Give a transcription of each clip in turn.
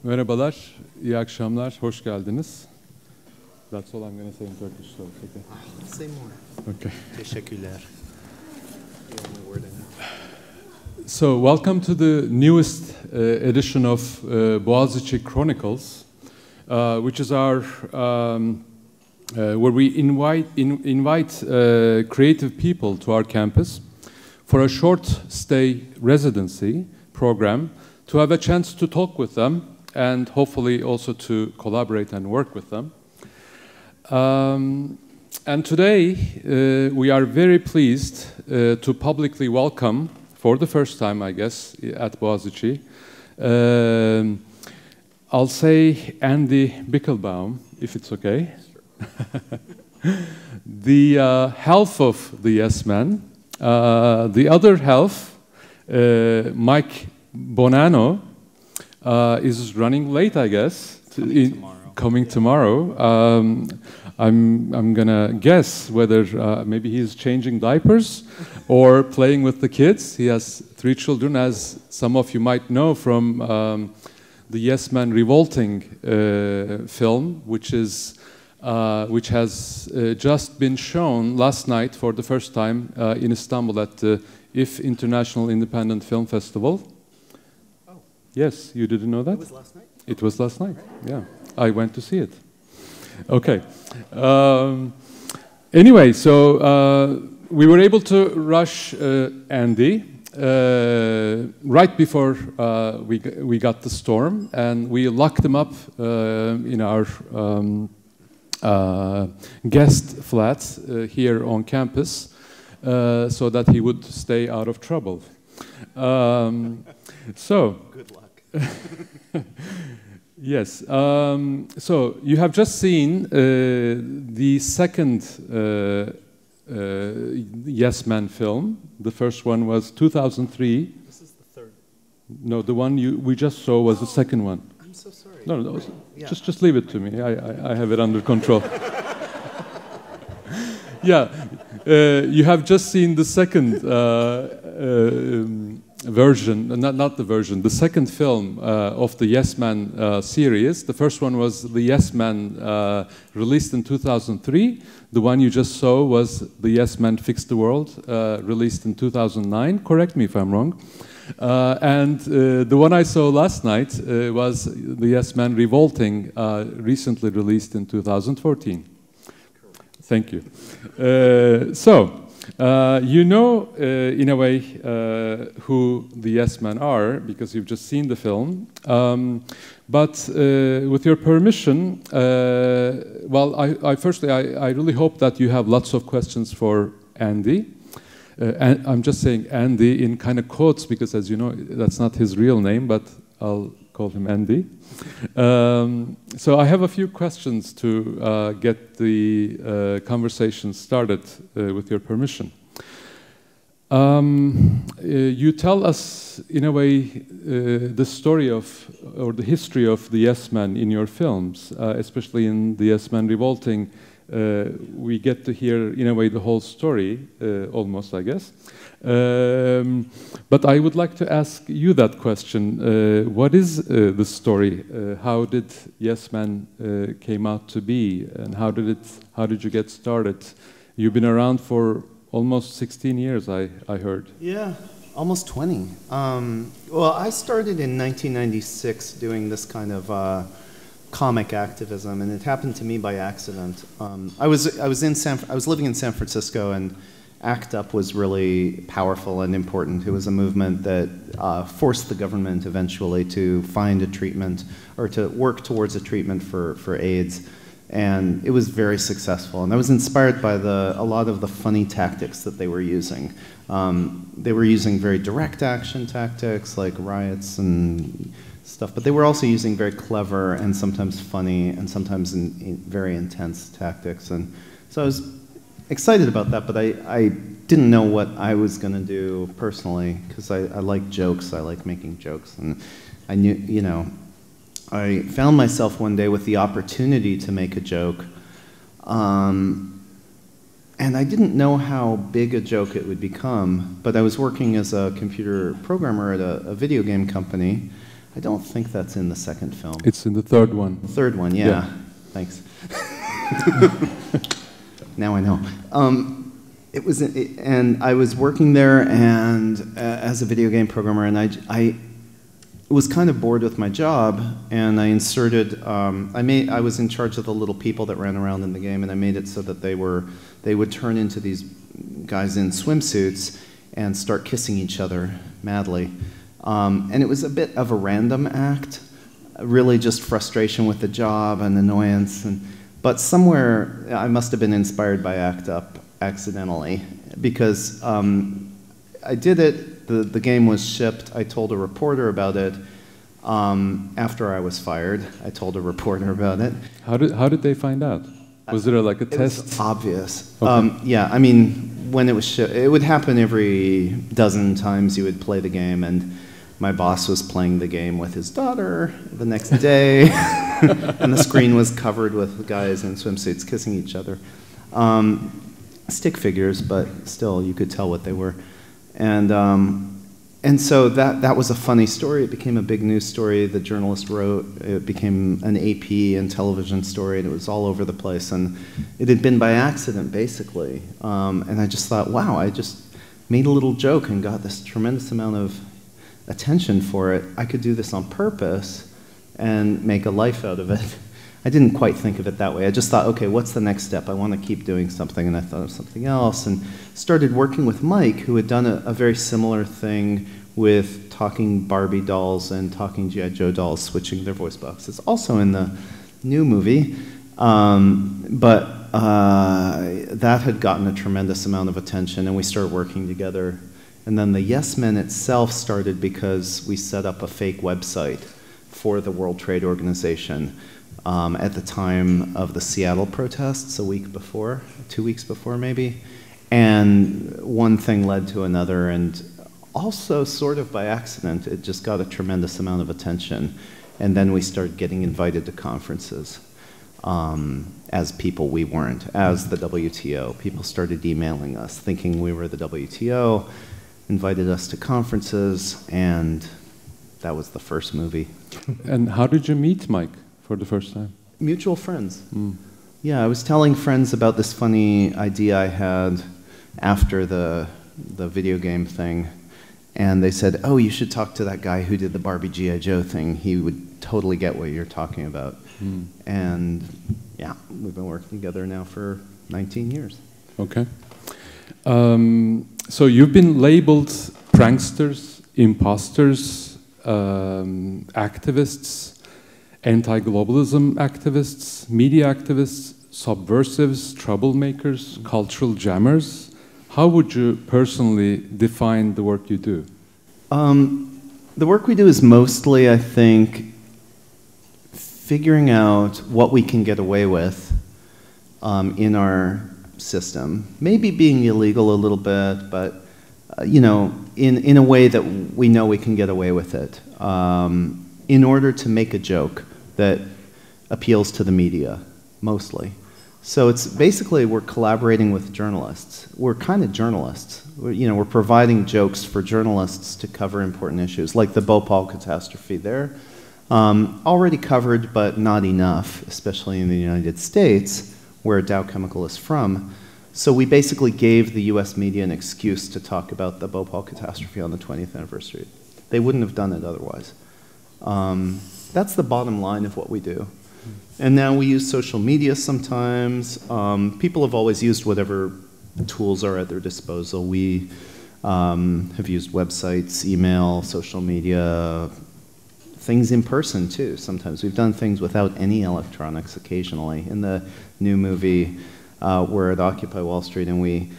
Merhabalar, iyi akşamlar, hoş geldiniz. That's all I'm going to say in Turkish, so it's okay. Say more. Okay. Teşekkürler. So, welcome to the newest edition of Boğaziçi Chronicles, which is our where we invite creative people to our campus for a short stay residency program to have a chance to talk with them and hopefully also to collaborate and work with them. And today we are very pleased to publicly welcome, for the first time I guess, at Boğaziçi, I'll say Andy Bichlbaum, if it's okay. The half of the Yes Men, the other half, Mike Bonanno, is running late, I guess. Coming tomorrow. I'm gonna guess whether maybe he's changing diapers or playing with the kids. He has 3 children, as some of you might know from the Yes Men Revolting film, which has just been shown last night for the first time in Istanbul at the IF International Independent Film Festival. Oh. Yes, you didn't know that? It was last night? It was last night, yeah. I went to see it. Okay. Anyway, so we were able to rush Andy right before we got the storm, and we locked him up in our guest flat here on campus so that he would stay out of trouble. So. Good luck. Yes. So you have just seen the second Yes Man film. The first one was 2003. This is the third. No, the one we just saw was the second one. I'm so sorry. No, Yeah. just leave it to me. I have it under control. Yeah, you have just seen the second version, not the version, the second film of the Yes Man series. The first one was the Yes Man released in 2003. The one you just saw was the Yes Man Fix the World, released in 2009. Correct me if I'm wrong. And the one I saw last night was the Yes Man Revolting, recently released in 2014. Thank you. You know, in a way, who the Yes Men are, because you've just seen the film. But with your permission, well, firstly, I really hope that you have lots of questions for Andy. And I'm just saying Andy in kind of quotes, because as you know, that's not his real name, but I'll call him Andy. So I have a few questions to get the conversation started with your permission. You tell us, in a way, the story of, or the history of the Yes Men in your films, especially in the Yes Men Revolting. We get to hear, in a way, the whole story, almost, I guess. But I would like to ask you that question. What is the story? How did Yes Men came out to be, and how did you get started? You've been around for almost 16 years, I heard. Yeah, almost 20. Well, I started in 1996 doing this kind of comic activism, and it happened to me by accident. I was living in San Francisco, and ACT UP was really powerful and important. It was a movement that forced the government eventually to find a treatment or to work towards a treatment for AIDS, and it was very successful. And I was inspired by a lot of the funny tactics that they were using. They were using very direct action tactics like riots and stuff, but they were also using very clever and sometimes funny and sometimes very intense tactics. And so I was excited about that, but I didn't know what I was going to do personally, because I like jokes. I like making jokes, and I knew, you know, I found myself one day with the opportunity to make a joke, and I didn't know how big a joke it would become, but I was working as a computer programmer at a video game company, I don't think that's in the second film. It's in the third one. Third one, yeah. Thanks. Now I know. It was, and I was working there and as a video game programmer, and I was kind of bored with my job, and I inserted. I was in charge of the little people that ran around in the game, and I made it so that they would turn into these guys in swimsuits and start kissing each other madly. And it was a bit of a random act, really just frustration with the job and annoyance. But somewhere I must have been inspired by ACT UP accidentally, because I did it, the game was shipped, I told a reporter about it. After I was fired, I told a reporter about it. How did they find out? Was there like a test? It was obvious. Okay. Yeah, I mean, when it was shipped, it would happen every dozen times you would play the game, and my boss was playing the game with his daughter the next day, and the screen was covered with guys in swimsuits kissing each other. Stick figures, but still, you could tell what they were. And so that was a funny story. It became a big news story. The journalist wrote. It became an AP and television story, and it was all over the place. And it had been by accident, basically. And I just thought, wow, I just made a little joke and got this tremendous amount of attention for it. I could do this on purpose and make a life out of it. I didn't quite think of it that way. I just thought, okay, what's the next step? I want to keep doing something, and I thought of something else, and started working with Mike, who had done a very similar thing with talking Barbie dolls and talking G.I. Joe dolls, switching their voice boxes, also in the new movie. But that had gotten a tremendous amount of attention, and we started working together. And then the Yes Men itself started because we set up a fake website for the World Trade Organization. At the time of the Seattle protests, a week before, 2 weeks before maybe, and one thing led to another, and also sort of by accident, it just got a tremendous amount of attention, and then we started getting invited to conferences as people we weren't, as the WTO. People started emailing us, thinking we were the WTO, invited us to conferences, and that was the first movie. And how did you meet Mike? For the first time? Mutual friends. Yeah, I was telling friends about this funny idea I had after the video game thing, and they said, oh, you should talk to that guy who did the Barbie G.I. Joe thing. He would totally get what you're talking about. And yeah, we've been working together now for 19 years. Okay. So you've been labeled pranksters, imposters, activists, anti-globalism activists, media activists, subversives, troublemakers, cultural jammers. How would you personally define the work you do? The work we do is mostly, I think, figuring out what we can get away with in our system. Maybe being illegal a little bit, but you know, in a way that we know we can get away with it. In order to make a joke that appeals to the media, mostly. So it's basically we're collaborating with journalists. We're kind of journalists. We're providing jokes for journalists to cover important issues, like the Bhopal catastrophe there. Already covered, but not enough, especially in the United States, where Dow Chemical is from. So we basically gave the US media an excuse to talk about the Bhopal catastrophe on the 20th anniversary. They wouldn't have done it otherwise. That's the bottom line of what we do. And now we use social media sometimes. People have always used whatever tools are at their disposal. We have used websites, email, social media, things in person too sometimes. We've done things without any electronics occasionally. In the new movie, we're at Occupy Wall Street and we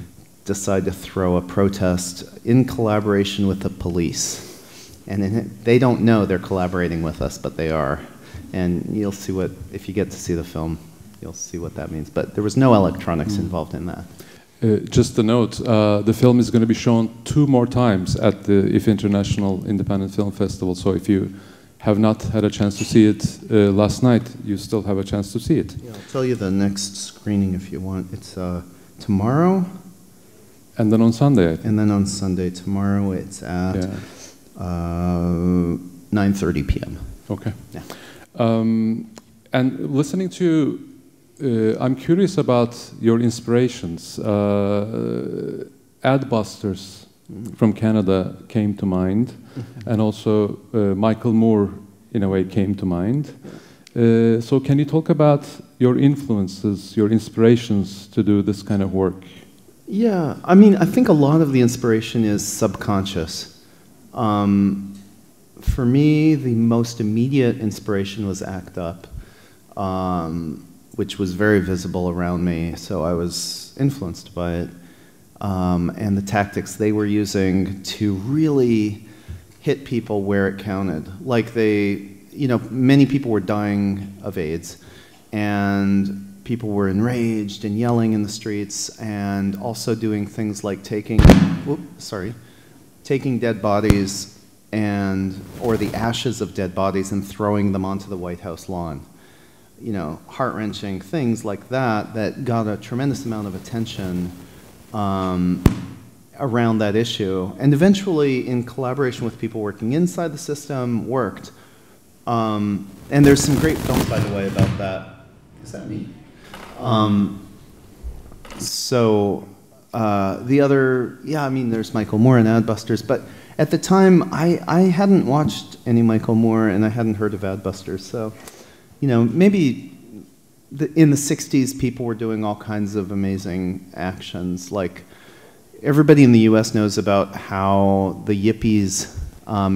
decide to throw a protest in collaboration with the police. And they don't know they're collaborating with us, but they are. And you'll see what, if you get to see the film, you'll see what that means. But there was no electronics involved in that. Just a note, the film is going to be shown 2 more times at the IF International Independent Film Festival. So if you have not had a chance to see it last night, you still have a chance to see it. Yeah, I'll tell you the next screening if you want. It's tomorrow. And then on Sunday. And then on Sunday. Tomorrow it's at 9 9:30 p.m. Okay. Yeah. And listening to you, I'm curious about your inspirations. Adbusters from Canada came to mind, and also Michael Moore, in a way, came to mind. So can you talk about your influences, your inspirations to do this kind of work? Yeah, I mean, I think a lot of the inspiration is subconscious. For me, the most immediate inspiration was ACT UP, which was very visible around me, so I was influenced by it. And the tactics they were using to really hit people where it counted. Like many people were dying of AIDS, and people were enraged and yelling in the streets, and also doing things like taking dead bodies or the ashes of dead bodies and throwing them onto the White House lawn. You know, heart-wrenching things like that got a tremendous amount of attention around that issue, and eventually, in collaboration with people working inside the system, worked. And there's some great films, by the way, about that. Is that me? There's Michael Moore and Adbusters, but at the time, I hadn't watched any Michael Moore, and I hadn't heard of Adbusters, so, maybe in the 60s, people were doing all kinds of amazing actions. Like, everybody in the US knows about how the Yippies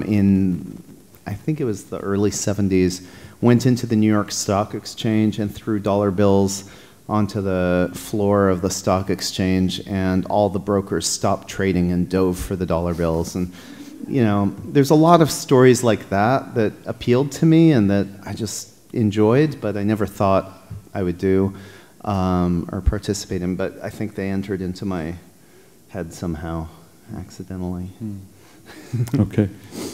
in, I think it was the early 70s, went into the New York Stock Exchange and threw dollar bills onto the floor of the stock exchange, and all the brokers stopped trading and dove for the dollar bills. And, there's a lot of stories like that appealed to me and that I just enjoyed, but I never thought I would do or participate in, but I think they entered into my head somehow, accidentally. Okay.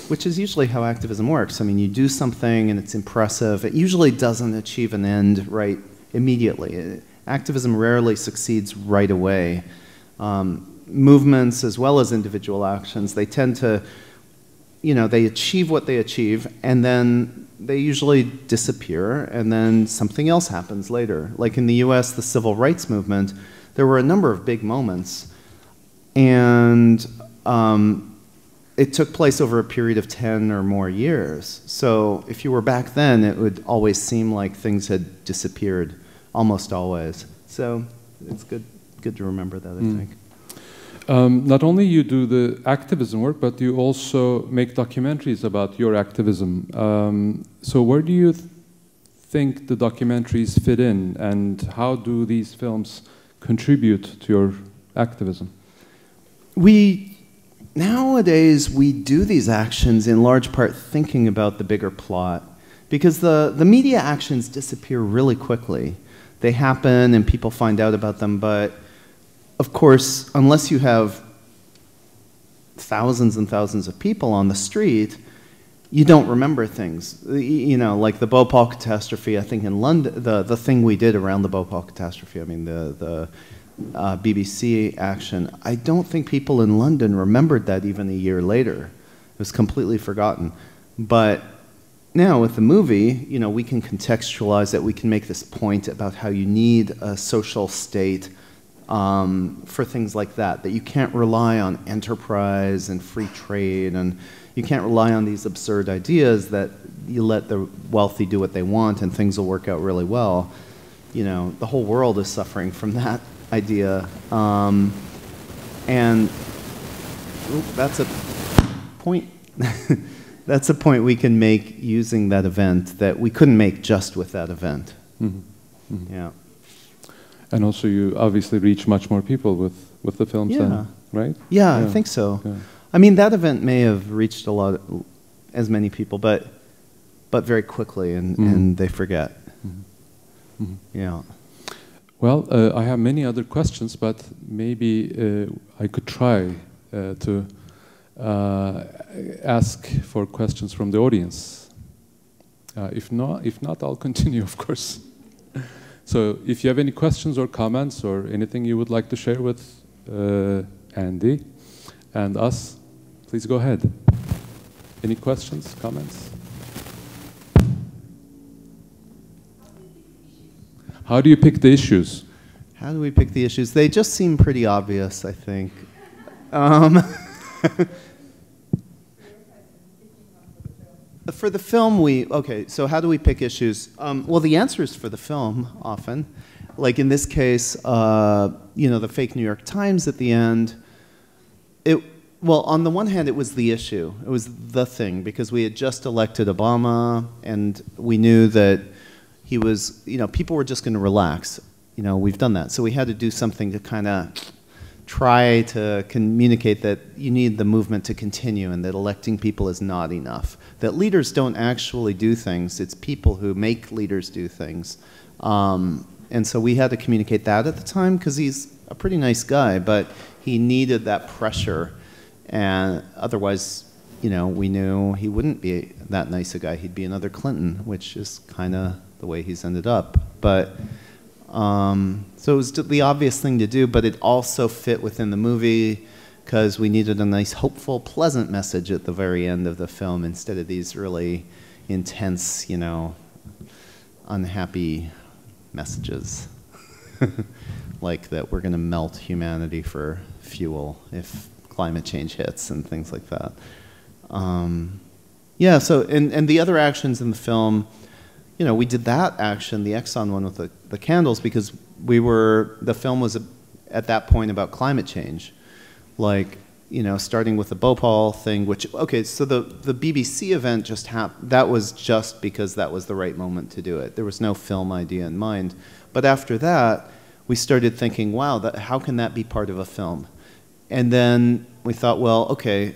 Which is usually how activism works. I mean, you do something and it's impressive. It usually doesn't achieve an end right immediately. Activism rarely succeeds right away. Movements as well as individual actions, they tend to, they achieve what they achieve, and then they usually disappear, and then something else happens later. Like in the US, the civil rights movement, there were a number of big moments, and it took place over a period of 10 or more years. So if you were back then, it would always seem like things had disappeared, almost always. So it's good to remember that, I think. Not only you do the activism work, but you also make documentaries about your activism. So where do you think the documentaries fit in, and how do these films contribute to your activism? Nowadays, we do these actions in large part thinking about the bigger plot, because the media actions disappear really quickly. They happen and people find out about them, but of course, unless you have thousands and thousands of people on the street, you don't remember things. Like the Bhopal catastrophe, I think in London, the thing we did around the Bhopal catastrophe, I mean the BBC action, I don't think people in London remembered that even a year later. It was completely forgotten. But now with the movie, we can contextualize it. We can make this point about how you need a social state for things like that you can't rely on enterprise and free trade, and you can't rely on these absurd ideas that you let the wealthy do what they want and things will work out really well. The whole world is suffering from that idea, and that's a point. That's a point we can make using that event that we couldn't make just with that event. Yeah. And also, you obviously reach much more people with the films, then, right? Yeah, I think so. Yeah. I mean, that event may have reached as many people, but very quickly, and they forget. Yeah. Well, I have many other questions, but maybe I could try to ask for questions from the audience. If not, I'll continue, of course. So, if you have any questions or comments or anything you would like to share with Andy and us, please go ahead. Any questions, comments? How do you pick the issues? How do we pick the issues? They just seem pretty obvious, I think. For the film, okay, so how do we pick issues? Well, the answer is for the film, often. Like in this case, you know, the fake New York Times at the end. Well, on the one hand, it was the issue. It was the thing, because we had just elected Obama, and we knew that he was, you know, people were just going to relax. You know, we've done that. So we had to do something to kind of try to communicate that you need the movement to continue and that electing people is not enough. That leaders don't actually do things. It's people who make leaders do things. And so we had to communicate that at the time because he's a pretty nice guy, but he needed that pressure. And otherwise, you know, we knew he wouldn't be that nice a guy. He'd be another Clinton, which is kind of the way he's ended up. But so it was the obvious thing to do, but it also fit within the movie because we needed a nice, hopeful, pleasant message at the very end of the film instead of these really intense, you know, unhappy messages. Like that we're going to melt humanity for fuel if climate change hits and things like that. Yeah, so, and the other actions in the film, you know, we did that action, the Exxon one with the candles, because the film was at that point about climate change. Like, you know, starting with the Bhopal thing, which, okay, so the BBC event just happened, that was just because that was the right moment to do it. There was no film idea in mind. But after that, we started thinking, wow, how can that be part of a film? And then we thought, well, okay,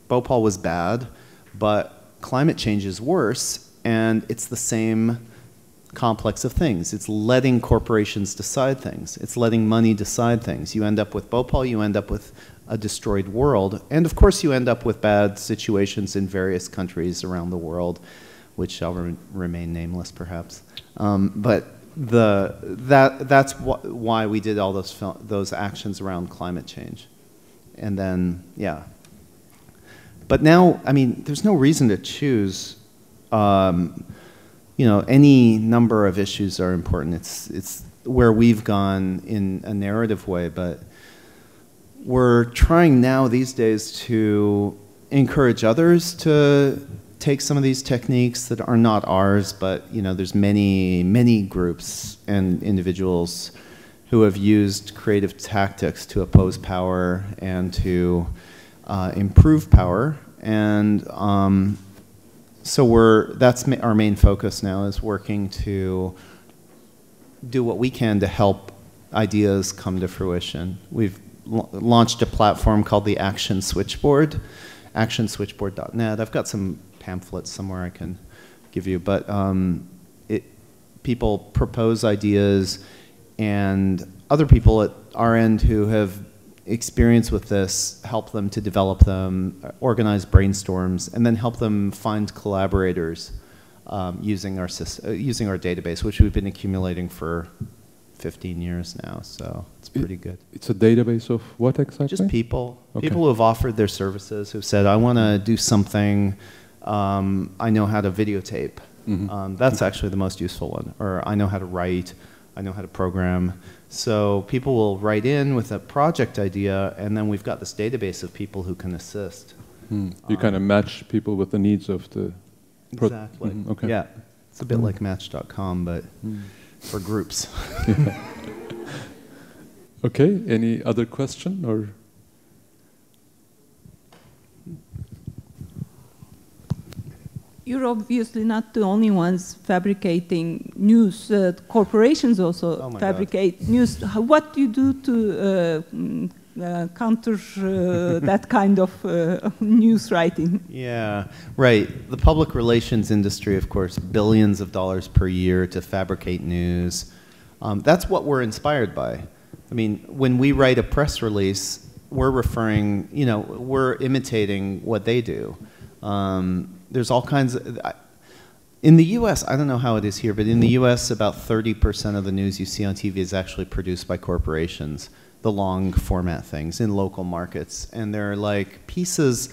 Bhopal was bad, but climate change is worse, and it's the same complex of things. It's letting corporations decide things. It's letting money decide things. You end up with Bhopal, you end up with a destroyed world, and of course you end up with bad situations in various countries around the world, which shall remain nameless perhaps. But that's why we did all those actions around climate change. And then, yeah. But now, I mean, there's no reason to choose. You know, any number of issues are important. It's where we've gone in a narrative way, but we're trying now these days to encourage others to take some of these techniques that are not ours, but, you know, there's many groups and individuals who have used creative tactics to oppose power and to improve power. And so that's our main focus now, is working to do what we can to help ideas come to fruition. We've launched a platform called the Action Switchboard, actionswitchboard.net. I've got some pamphlets somewhere I can give you, but people propose ideas, and other people at our end who have experience with this help them to develop them, organize brainstorms, and then help them find collaborators using our database, which we've been accumulating for 15 years now, so it's pretty good. It's a database of what exactly? Just people. Okay. People who have offered their services, who've said, I want to do something, I know how to videotape. Mm-hmm. That's actually the most useful one. Or I know how to write, I know how to program. So people will write in with a project idea, and then we've got this database of people who can assist. You kind of match people with the needs of the... Exactly. Okay. Yeah. It's a bit like Match.com, but for groups. Yeah. Okay, any other question or? You're obviously not the only ones fabricating news. Corporations also fabricate news. What do you do to counter that kind of news writing? Yeah, right. The public relations industry, of course, billions of dollars per year to fabricate news. That's what we're inspired by. I mean, when we write a press release, we're referring, you know, we're imitating what they do. There's all kinds of... In the US, I don't know how it is here, but in the US, about 30% of the news you see on TV is actually produced by corporations, the long format things in local markets. And they're like pieces,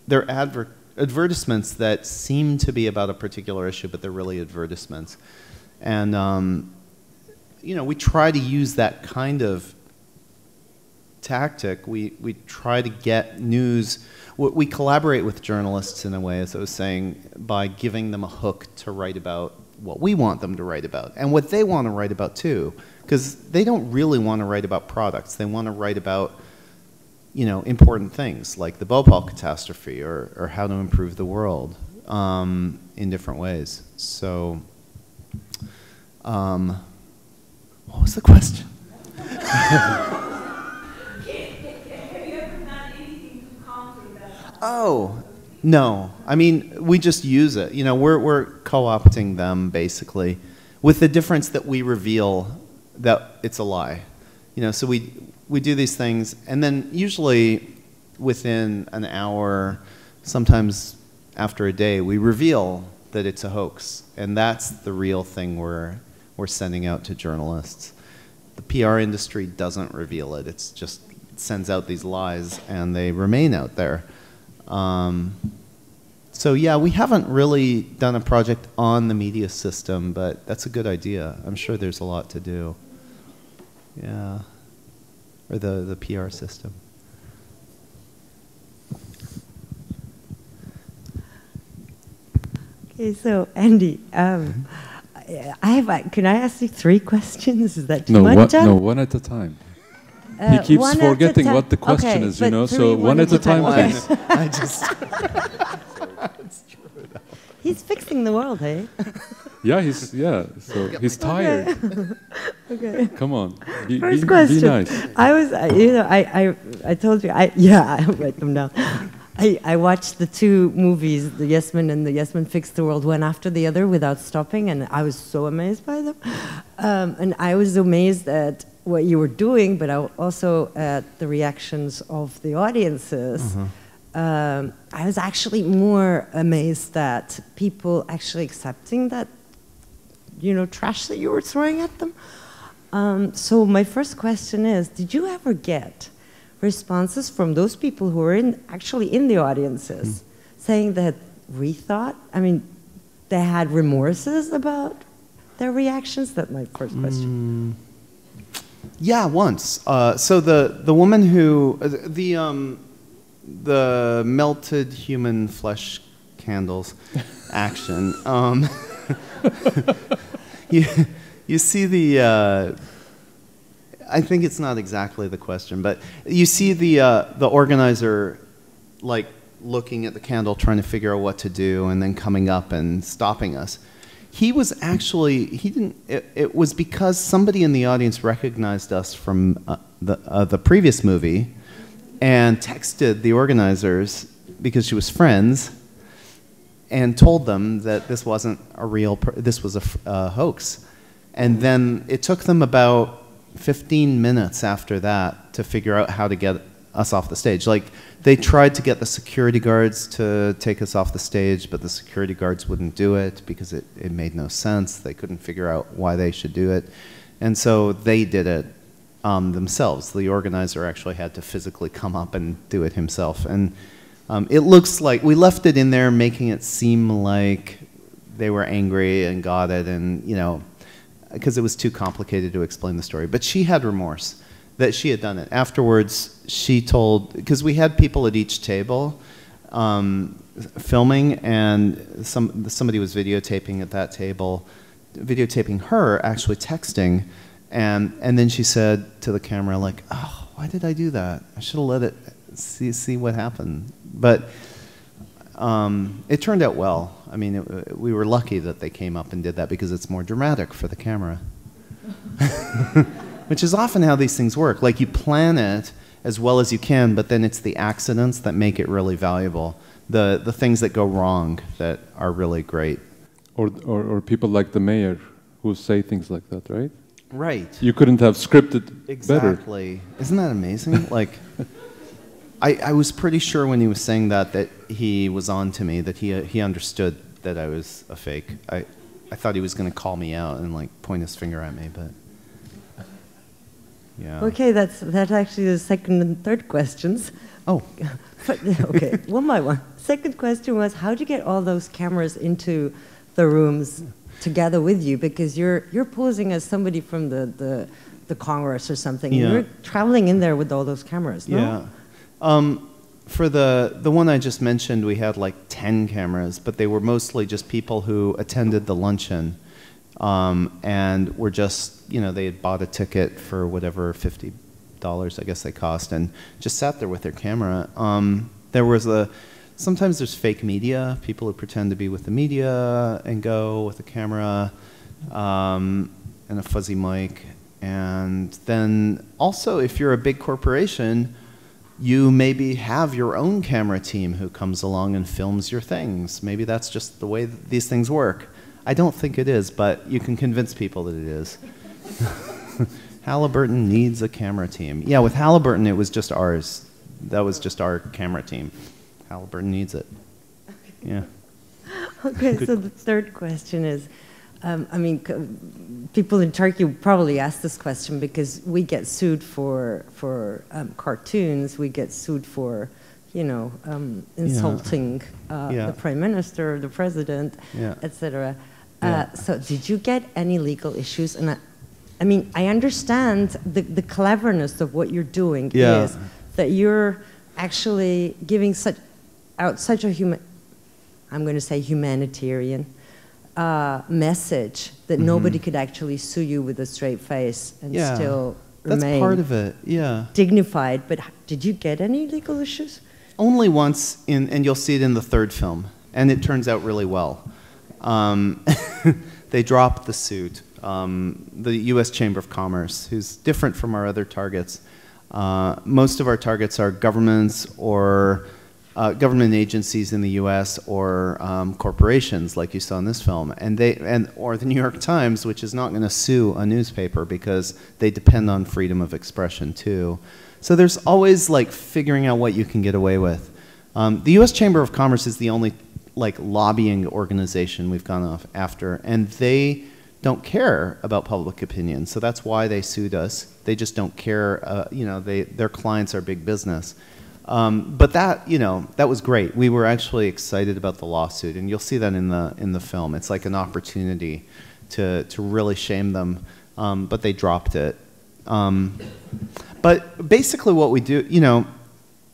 they're advertisements that seem to be about a particular issue, but they're really advertisements. And, you know, we try to use that kind of tactic. We try to get news. We collaborate with journalists in a way, as I was saying, by giving them a hook to write about what we want them to write about and what they want to write about too, because they don't really want to write about products. They want to write about, you know, important things like the Bhopal catastrophe or how to improve the world in different ways. So, what was the question? Oh, no. I mean, we just use it. You know, we're co-opting them, basically, with the difference that we reveal that it's a lie. You know, so we do these things, and then usually within an hour, sometimes after a day, we reveal that it's a hoax. And that's the real thing we're sending out to journalists. The PR industry doesn't reveal it. It's just sends out these lies, and they remain out there. So yeah, we haven't really done a project on the media system, but that's a good idea. I'm sure there's a lot to do. Yeah, or the PR system. Okay, so Andy, can I ask you 3 questions? Is that too much? No, one at a time. He keeps forgetting what the question is, you know, so one at a time, please. I just... He's fixing the world, hey? So he's tired. Okay. Come on, be question. Be nice. I was, you know, I told you, I write them down. I watched the 2 movies, The Yes Man and The Yes Man Fixed the World, one after the other without stopping, and I was so amazed by them. And I was amazed at what you were doing, but also at the reactions of the audiences. Mm-hmm. I was actually more amazed at people actually accepting that, you know, trash that you were throwing at them. So my first question is, did you ever get responses from those people who were actually in the audiences saying that rethought? I mean, they had remorses about their reactions? That's my first question. Yeah, once. So the woman who the melted human flesh candles action. You see the. I think it's not exactly the question, but you see the organizer like looking at the candle, trying to figure out what to do, and then coming up and stopping us. He was actually, he didn't, it was because somebody in the audience recognized us from the previous movie and texted the organizers because she was friends and told them that this wasn't a real, this was a hoax. And then it took them about 15 minutes after that to figure out how to get us off the stage. Like, they tried to get the security guards to take us off the stage, but the security guards wouldn't do it because it made no sense. They couldn't figure out why they should do it. And so they did it themselves. The organizer actually had to physically come up and do it himself. And it looks like we left it in there, making it seem like they were angry and got it, and, you know, because it was too complicated to explain the story. But she had remorse that she had done it. Afterwards, she told, because we had people at each table filming, and somebody was videotaping at that table, videotaping her actually texting, and then she said to the camera, like, oh, why did I do that? I should have let it see what happened. But it turned out well. I mean, we were lucky that they came up and did that because it's more dramatic for the camera. Which is often how these things work. Like, you plan it as well as you can, but then it's the accidents that make it really valuable. The things that go wrong that are really great. Or people like the mayor who say things like that, right? Right. You couldn't have scripted better. Exactly. Isn't that amazing? Like, I was pretty sure when he was saying that he was on to me, that he understood that I was a fake. I thought he was going to call me out and like point his finger at me, but yeah. Okay, that's actually the second and third questions. Oh. Okay, one by one. Second question was, how did you get all those cameras into the rooms? together with you, because you're posing as somebody from the Congress or something. Yeah. You're traveling in there with all those cameras, no? Yeah. For the one I just mentioned, we had like 10 cameras, but they were mostly just people who attended the luncheon and were just, they had bought a ticket for whatever, $50, I guess they cost, and just sat there with their camera. There was sometimes there's fake media, people who pretend to be with the media and go with a camera and a fuzzy mic. And then also, if you're a big corporation, you maybe have your own camera team who comes along and films your things. Maybe that's just the way that these things work. I don't think it is, but you can convince people that it is. Halliburton needs a camera team. Yeah, with Halliburton, it was just ours. That was just our camera team. Halliburton needs it. Yeah. Okay, so the third question is, people in Turkey probably ask this question because we get sued for cartoons. We get sued for, insulting the prime minister, the president, etc. So, did you get any legal issues? And I understand the cleverness of what you're doing is that you're actually giving such a humanitarian message that nobody could actually sue you with a straight face and still remain. That's part of it. Yeah. Dignified. But did you get any legal issues? Only once, and you'll see it in the third film, and it turns out really well. They dropped the suit. The U.S. Chamber of Commerce, who's different from our other targets. Most of our targets are governments or government agencies in the U.S. or corporations, like you saw in this film, or the New York Times, which is not going to sue a newspaper because they depend on freedom of expression too. So there's always like figuring out what you can get away with. The U.S. Chamber of Commerce is the only lobbying organization we've gone after, and they don't care about public opinion. So that's why they sued us. They just don't care. Their clients are big business. But that was great. We were actually excited about the lawsuit, and you'll see that in the film. It's like an opportunity to really shame them, but they dropped it. But basically, what we do,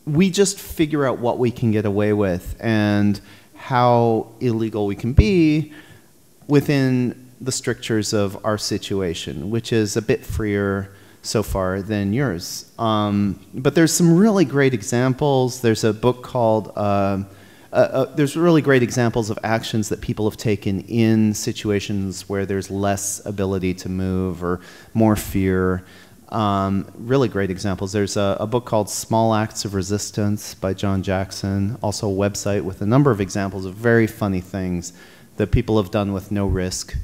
we just figure out what we can get away with and how illegal we can be within the strictures of our situation, which is a bit freer so far than yours. But there's some really great examples. There's a book called, there's really great examples of actions that people have taken in situations where there's less ability to move or more fear. Really great examples. There's a book called Small Acts of Resistance by John Jackson, also a website with a number of examples of very funny things that people have done with no risk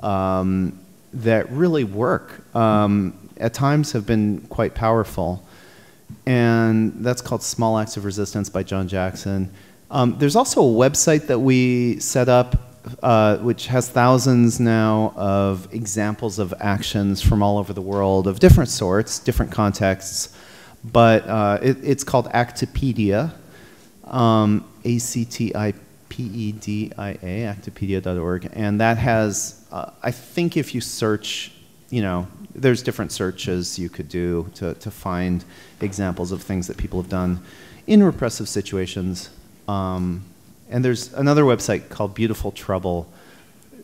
that really work. At times have been quite powerful. And that's called Small Acts of Resistance by John Jackson. There's also a website that we set up which has thousands now of examples of actions from all over the world of different sorts, different contexts. But it's called Actipedia, A-C-T-I-P-E-D-I-A, actipedia.org. And that has, I think if you search, there's different searches you could do to find examples of things that people have done in repressive situations. And there's another website called Beautiful Trouble,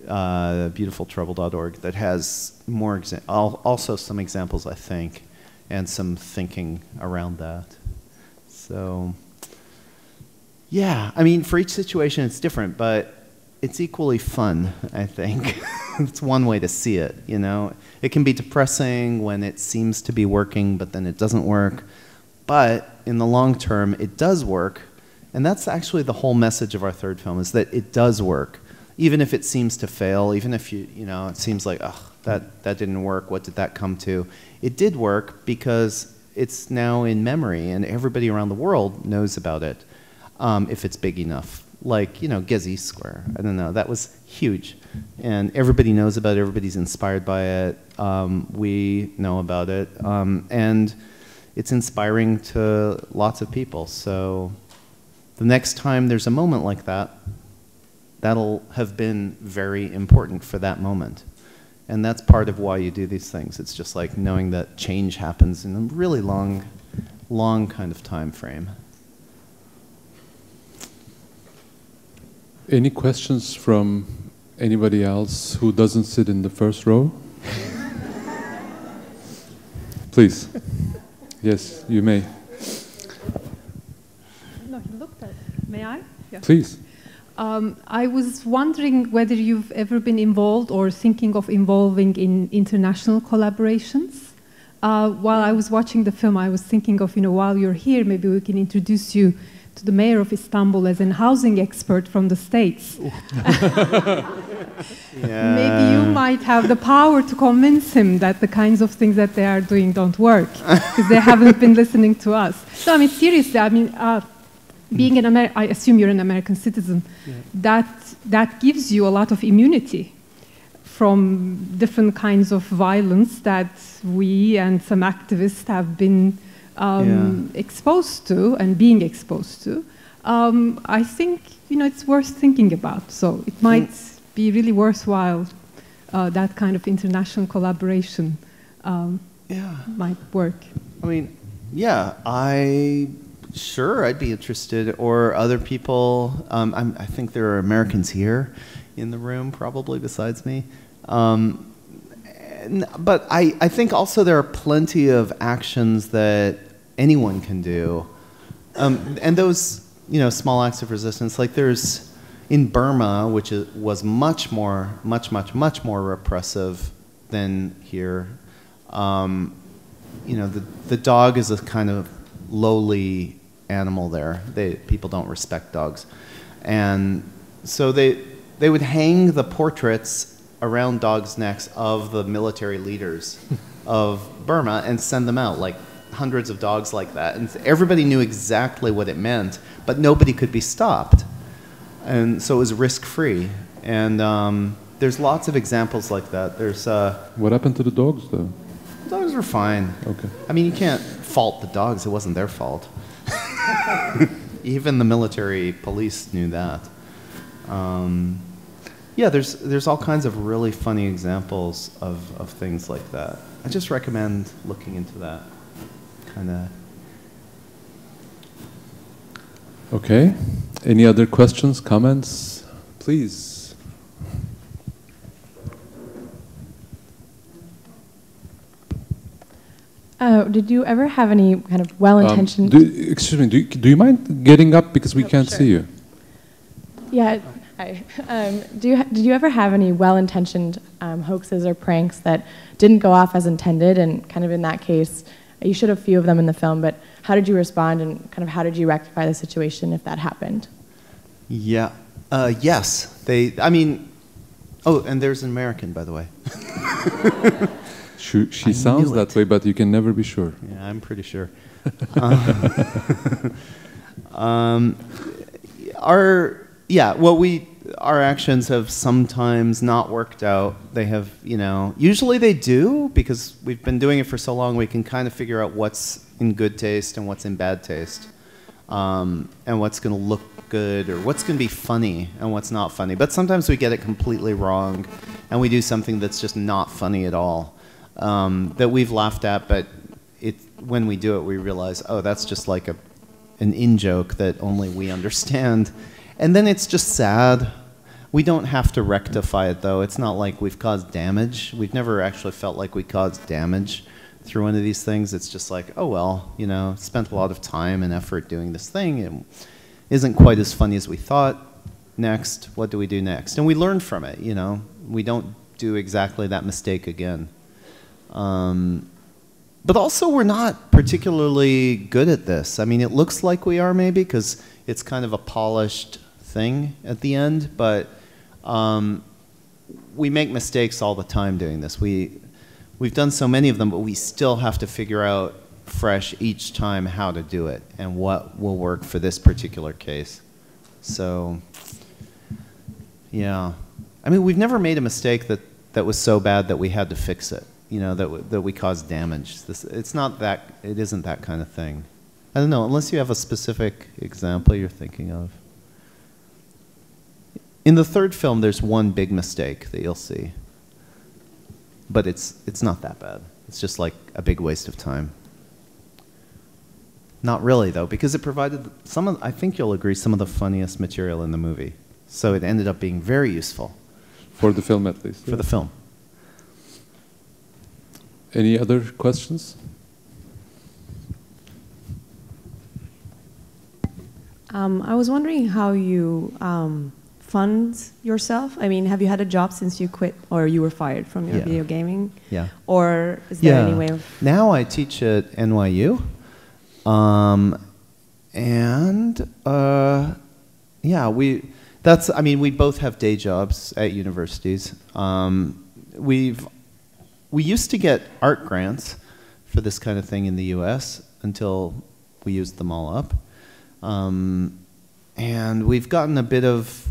beautifultrouble.org, that has more also some examples, I think, and some thinking around that. So, yeah, for each situation it's different, but it's equally fun, I think. It's one way to see it, It can be depressing when it seems to be working, but then it doesn't work. But in the long term, it does work. And that's actually the whole message of our third film, is that it does work. Even if it seems to fail, even if it seems like, that didn't work, what did that come to? It did work because it's now in memory and everybody around the world knows about it, if it's big enough. Like, Gezi Square, I don't know, that was huge. And everybody knows about it, everybody's inspired by it, we know about it, and it's inspiring to lots of people. So the next time there's a moment like that, that'll have been very important for that moment. And that's part of why you do these things. It's just like knowing that change happens in a really long kind of time frame. Any questions from anybody else who doesn't sit in the first row? Please. Yes, you may. No, he looked at it. May I? Yeah. Please. I was wondering whether you've ever been involved or thinking of involving in international collaborations. While I was watching the film, I was thinking of, while you're here, maybe we can introduce you to the mayor of Istanbul as a housing expert from the States. Yeah. Maybe you might have the power to convince him that the kinds of things that they are doing don't work, because they haven't been listening to us. So, I mean, seriously, I mean, being I assume you're an American citizen, yeah. that gives you a lot of immunity from different kinds of violence that we and some activists have been exposed to and being exposed to. I think it's worth thinking about. So it might be really worthwhile. That kind of international collaboration might work. I mean, yeah, I'd be interested, or other people. I think there are Americans here in the room, probably, besides me. But I think also there are plenty of actions that anyone can do. And those, small acts of resistance, like there's, in Burma, which was much more repressive than here, the dog is a kind of lowly animal there. People don't respect dogs. And so they would hang the portraits around dogs' necks of the military leaders of Burma and send them out, like hundreds of dogs like that. And everybody knew exactly what it meant, but nobody could be stopped. And so it was risk-free. And there's lots of examples like that. There's what happened to the dogs, though? Dogs were fine. Okay. I mean, you can't fault the dogs. It wasn't their fault. Even the military police knew that. Yeah, there's all kinds of really funny examples of things like that. I just recommend looking into that kind of. Okay. Any other questions, comments? Please. Did you ever have any kind of well-intentioned... excuse me, do you mind getting up because we can't see you? Yeah, hi. Did you ever have any well-intentioned hoaxes or pranks that didn't go off as intended, and kind of in that case, you showed a few of them in the film, but how did you respond, and kind of how did you rectify the situation if that happened? Yeah, yes. Oh, and there's an American, by the way. She sounds that way, but you can never be sure. Yeah, I'm pretty sure. Our actions have sometimes not worked out. They have, usually they do, because we've been doing it for so long, we can kind of figure out what's in good taste and what's in bad taste, and what's going to look good, or what's going to be funny and what's not funny. But sometimes we get it completely wrong, and we do something that's just not funny at all. That we've laughed at, but when we do it, we realize, oh, that's just like an in-joke that only we understand. And then it's just sad. We don't have to rectify it, though. It's not like we've caused damage. We've never actually felt like we caused damage through one of these things. It's just like, oh, well, spent a lot of time and effort doing this thing. It isn't quite as funny as we thought. Next, what do we do next? And we learn from it, We don't do exactly that mistake again. But also, we're not particularly good at this. I mean, it looks like we are, maybe, because it's kind of a polished thing at the end, but we make mistakes all the time doing this. We've done so many of them, but we still have to figure out fresh each time how to do it and what will work for this particular case. So, yeah. I mean, we've never made a mistake that was so bad that we had to fix it. That we caused damage. It isn't that kind of thing. I don't know, unless you have a specific example you're thinking of. In the third film, there's one big mistake that you'll see. But it's not that bad. It's just like a big waste of time. Not really, though, because it provided some of, I think you'll agree, some of the funniest material in the movie. So it ended up being very useful. For the film, at least. For the film. Any other questions? I was wondering how you fund yourself. I mean, have you had a job since you quit or you were fired from your video gaming? Yeah. Or is there any way of... Now I teach at NYU. Yeah, we both have day jobs at universities. We used to get art grants for this kind of thing in the US until we used them all up. And we've gotten a bit of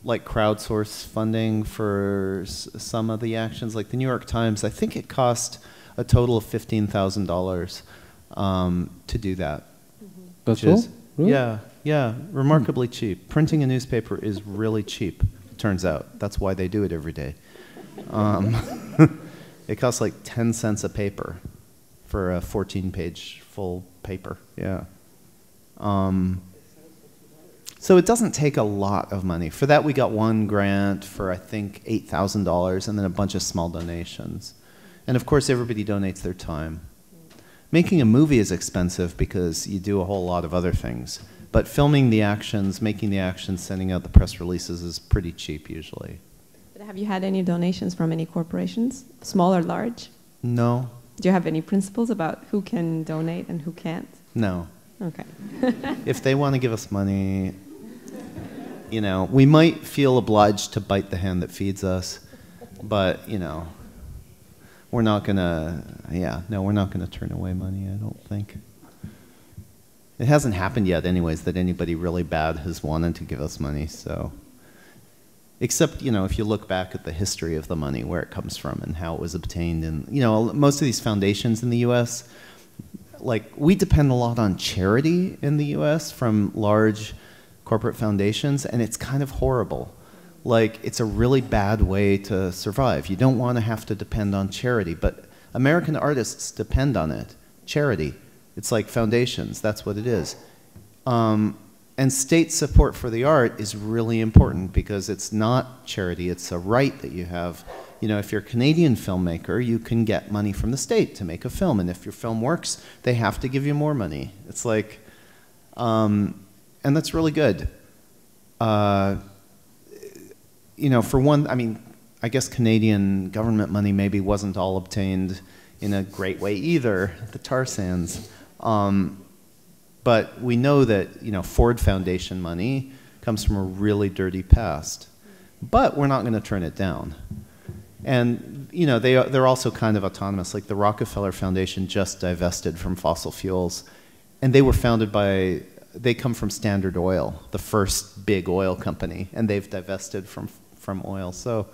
like crowdsource funding for some of the actions, like the New York Times. I think it cost a total of $15,000 to do that. That's all? Really? Yeah, remarkably cheap. Printing a newspaper is really cheap, it turns out. That's why they do it every day. It costs like 10 cents a paper for a 14-page full paper, yeah. So it doesn't take a lot of money. For that, we got one grant for, I think, $8,000, and then a bunch of small donations. And of course, everybody donates their time. Making a movie is expensive because you do a whole lot of other things. But filming the actions, making the actions, sending out the press releases is pretty cheap usually. But have you had any donations from any corporations, small or large? No. Do you have any principles about who can donate and who can't? No. Okay. If they want to give us money, you know, we might feel obliged to bite the hand that feeds us, but, you know, we're not going to, we're not going to turn away money, I don't think. It hasn't happened yet anyways that anybody really bad has wanted to give us money, so. Except, you know, if you look back at the history of the money, where it comes from and how it was obtained, and, you know, most of these foundations in the US, like, we depend a lot on charity in the US from large corporate foundations, and it's kind of horrible. Like, it's a really bad way to survive. You don't want to have to depend on charity, but American artists depend on it. Charity. It's like foundations, that's what it is. And state support for the art is really important because it's not charity, it's a right that you have. You know, if you're a Canadian filmmaker, you can get money from the state to make a film, and if your film works, they have to give you more money. It's like, and that's really good. You know, for one, I mean, I guess Canadian government money maybe wasn't all obtained in a great way either, the tar sands. But we know that, you know, Ford Foundation money comes from a really dirty past. But we're not going to turn it down. And, you know, they're also kind of autonomous. Like the Rockefeller Foundation just divested from fossil fuels. And they were founded by, they come from Standard Oil, the first big oil company. And they've divested from oil. So,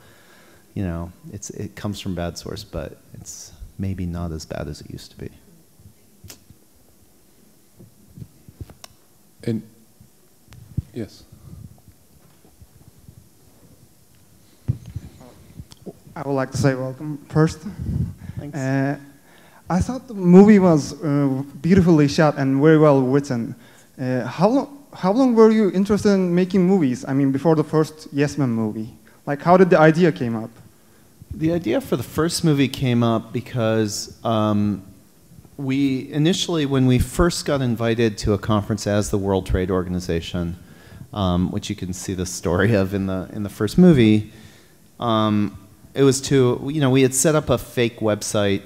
you know, it comes from bad source, but it's maybe not as bad as it used to be. And yes. I would like to say welcome first. Thanks. I thought the movie was beautifully shot and very well written. How long were you interested in making movies? I mean, before the first Yes Man movie. Like, how did the idea came up? The idea for the first movie came up because we initially, when we first got invited to a conference as the World Trade Organization, which you can see the story of in the first movie, it was to, you know, we had set up a fake website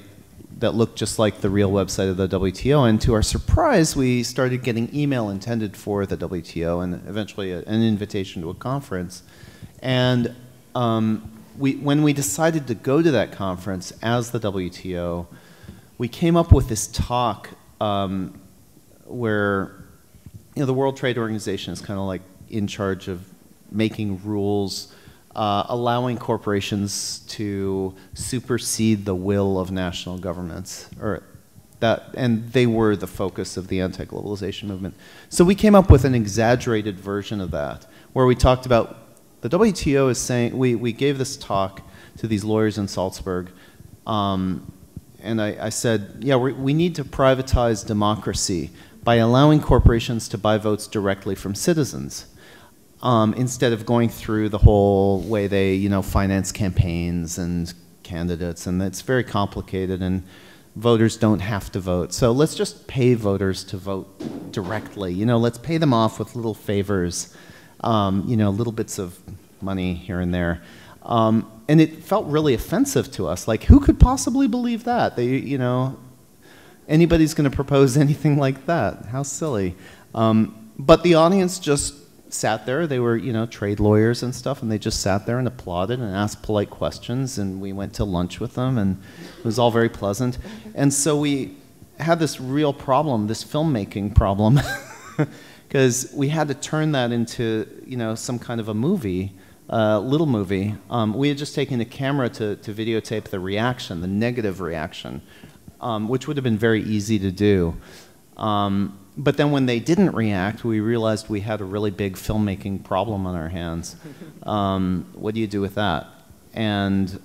that looked just like the real website of the WTO, and to our surprise, we started getting email intended for the WTO and eventually an invitation to a conference. And when we decided to go to that conference as the WTO, we came up with this talk where, you know, the World Trade Organization is kind of like in charge of making rules, allowing corporations to supersede the will of national governments, and they were the focus of the anti-globalization movement. So we came up with an exaggerated version of that, where we talked about The WTO is saying, we gave this talk to these lawyers in Salzburg, and I said, yeah, we need to privatize democracy by allowing corporations to buy votes directly from citizens, instead of going through the whole way they, finance campaigns and candidates, and it's very complicated, and voters don't have to vote. So let's just pay voters to vote directly. Let's pay them off with little favors, little bits of money here and there. And it felt really offensive to us. Like, who could possibly believe that? Anybody's going to propose anything like that. How silly. But the audience just sat there. They were, trade lawyers and stuff, and they just sat there and applauded and asked polite questions, and we went to lunch with them, and it was all very pleasant. And so we had this real problem, this filmmaking problem, because we had to turn that into, some kind of a movie, little movie. We had just taken a camera to videotape the reaction, the negative reaction, which would have been very easy to do. But then when they didn't react, we realized we had a really big filmmaking problem on our hands. What do you do with that? And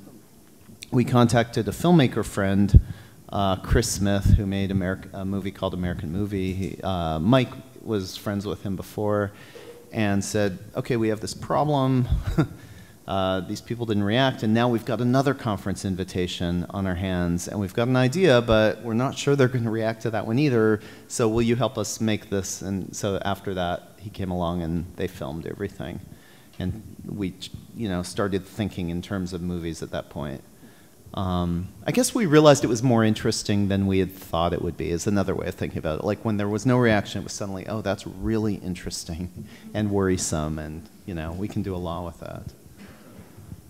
we contacted a filmmaker friend, Chris Smith, who made a movie called American Movie. Mike was friends with him before, and said, okay, we have this problem. These people didn't react, and now we've got another conference invitation on our hands, and we've got an idea, but we're not sure they're going to react to that one either, so will you help us make this? And so after that, he came along, and they filmed everything. And we, started thinking in terms of movies at that point. I guess we realized it was more interesting than we had thought it would be, is another way of thinking about it. Like, when there was no reaction, it was suddenly, oh, that's really interesting and worrisome, and, we can do a lot with that.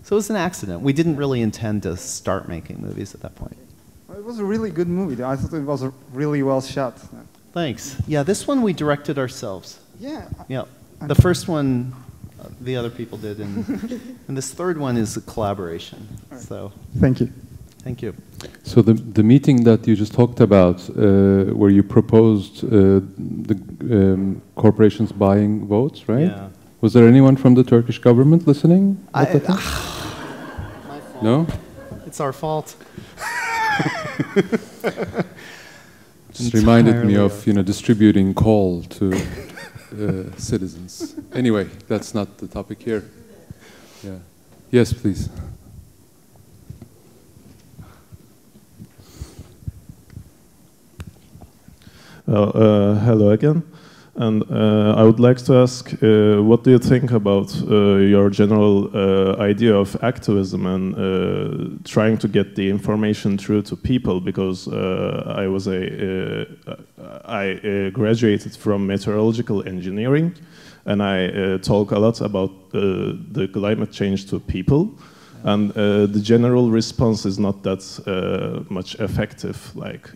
So it was an accident. We didn't really intend to start making movies at that point. It was a really good movie. I thought it was really well shot. Thanks. Yeah, this one we directed ourselves. Yeah. Yeah. The first one, the other people did, and this third one is a collaboration. Right. So. Thank you. Thank you. So the meeting that you just talked about, where you proposed the corporations buying votes, right? Yeah. Was there anyone from the Turkish government listening? My fault. No? It's our fault. Just reminded me of, distributing coal to citizens. Anyway, that's not the topic here. Yeah. Yes, please. Hello again. And I would like to ask, what do you think about your general idea of activism and trying to get the information through to people? Because I graduated from meteorological engineering, and I talk a lot about the climate change to people. And the general response is not that much effective. Like,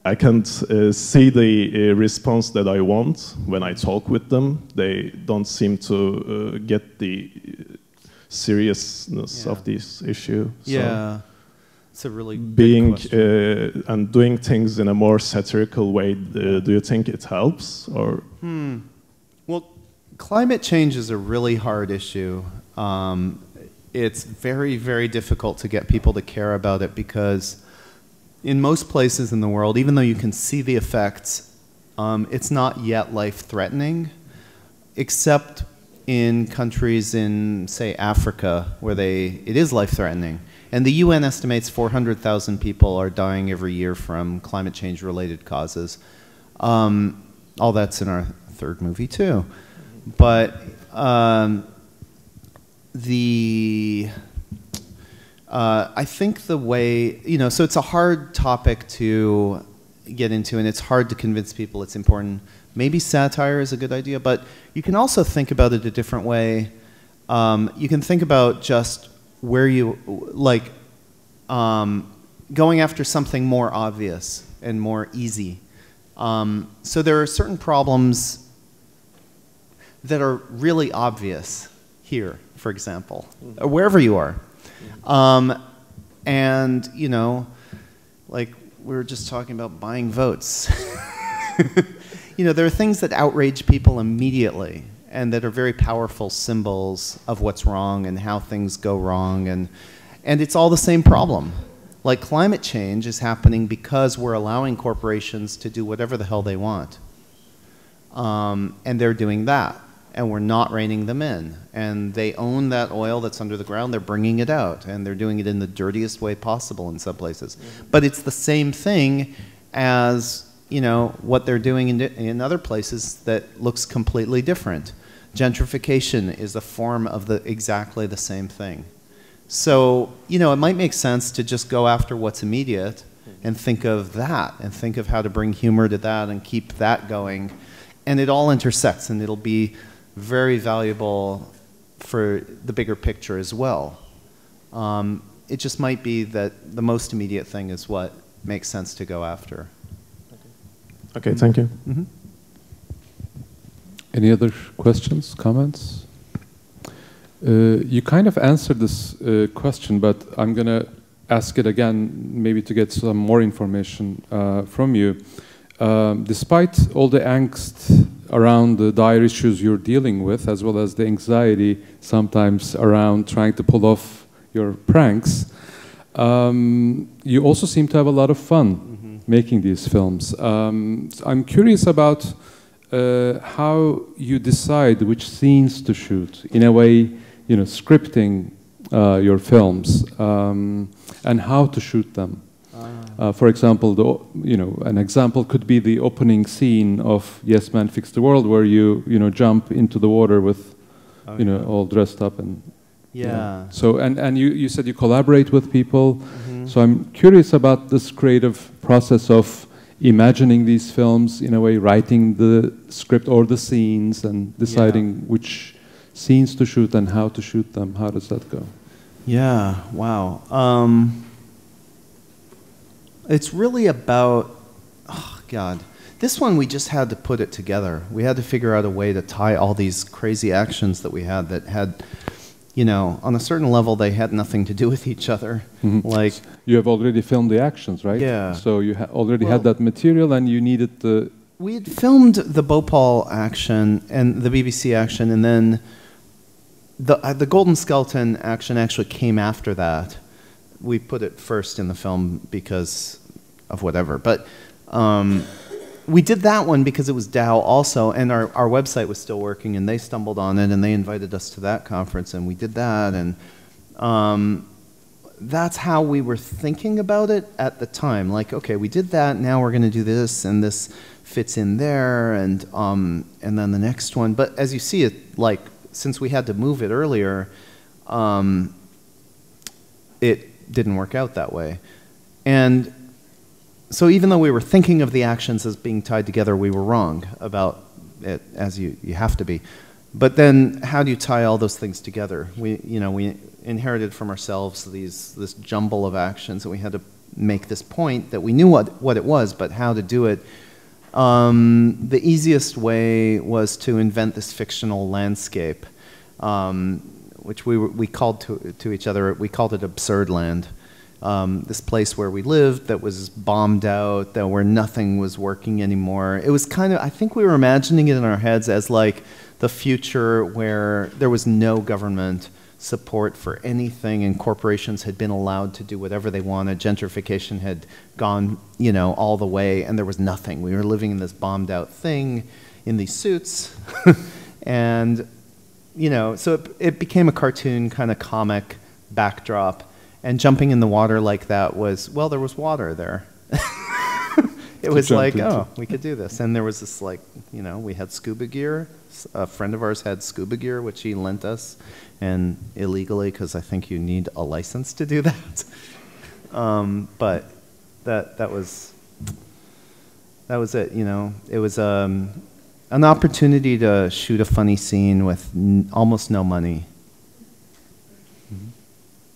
I can't see the response that I want when I talk with them. They don't seem to get the seriousness of this issue. So yeah, it's a really big question. And doing things in a more satirical way, do you think it helps? Or? Well, climate change is a really hard issue. It's very, very difficult to get people to care about it because in most places in the world, even though you can see the effects, it's not yet life-threatening, except in countries in, say, Africa, where it is life-threatening. And the UN estimates 400,000 people are dying every year from climate change-related causes. All that's in our third movie, too. But I think the way, so it's a hard topic to get into, and it's hard to convince people it's important. Maybe satire is a good idea, but you can also think about it a different way. You can think about just where you, like, going after something more obvious and more easy. So there are certain problems that are really obvious here, for example, or wherever you are. And, like we were just talking about buying votes. There are things that outrage people immediately. and that are very powerful symbols of what's wrong and how things go wrong, and it's all the same problem. Like climate change is happening because we're allowing corporations to do whatever the hell they want. And they're doing that, and we're not reining them in. And they own that oil that's under the ground, they're bringing it out, and they're doing it in the dirtiest way possible in some places. But it's the same thing as, you know, what they're doing in other places that looks completely different. Gentrification is a form of exactly the same thing. So, you know, it might make sense to just go after what's immediate and think of that, and think of how to bring humor to that and keep that going. And it all intersects, and it'll be very valuable for the bigger picture as well. It just might be that the most immediate thing is what makes sense to go after. Okay, thank you. Mm-hmm. Any other questions, comments? You kind of answered this question, but I'm going to ask it again, maybe to get some more information from you. Despite all the angst around the dire issues you're dealing with, as well as the anxiety sometimes around trying to pull off your pranks, you also seem to have a lot of fun making these films. I'm curious about how you decide which scenes to shoot, in a way, you know, scripting your films, and how to shoot them. For example, an example could be the opening scene of Yes Man Fix the World, where you jump into the water with, all dressed up and. Yeah. So and you said you collaborate with people. So I'm curious about this creative process of imagining these films, in a way, writing the script or the scenes and deciding which scenes to shoot and how to shoot them. How does that go? Yeah. Wow. It's really about, oh God, this one we just had to put it together. We had to figure out a way to tie all these crazy actions that we had that had, on a certain level they had nothing to do with each other. Like, you have already filmed the actions, right? Yeah. So you already had that material, and you needed the. We had filmed the Bhopal action and the BBC action, and then the Golden Skeleton action actually came after that. We put it first in the film because of whatever, but we did that one because it was Dow also, and our website was still working, and they stumbled on it, and they invited us to that conference, and we did that, and that's how we were thinking about it at the time. Like, okay, we did that, now we're going to do this, and this fits in there, and then the next one. But as you see it, like, since we had to move it earlier, it didn't work out that way. And so even though we were thinking of the actions as being tied together, we were wrong about it, as you have to be. But then how do you tie all those things together? We inherited from ourselves this jumble of actions, and we had to make this point that we knew what it was, but how to do it. The easiest way was to invent this fictional landscape, which we called to each other, we called it Absurd Land. This place where we lived that was bombed out, where nothing was working anymore. It was kind of, I think we were imagining it in our heads as like the future where there was no government support for anything, and corporations had been allowed to do whatever they wanted. Gentrification had gone, all the way, and there was nothing. We were living in this bombed out thing in these suits. And, so it became a cartoon kind of comic backdrop. And jumping in the water like that was, well, there was water there. It was like, oh, we could do this. And there was this, like, we had scuba gear. A friend of ours had scuba gear, which he lent us, and illegally, because I think you need a license to do that. But that was it. It was an opportunity to shoot a funny scene with almost no money.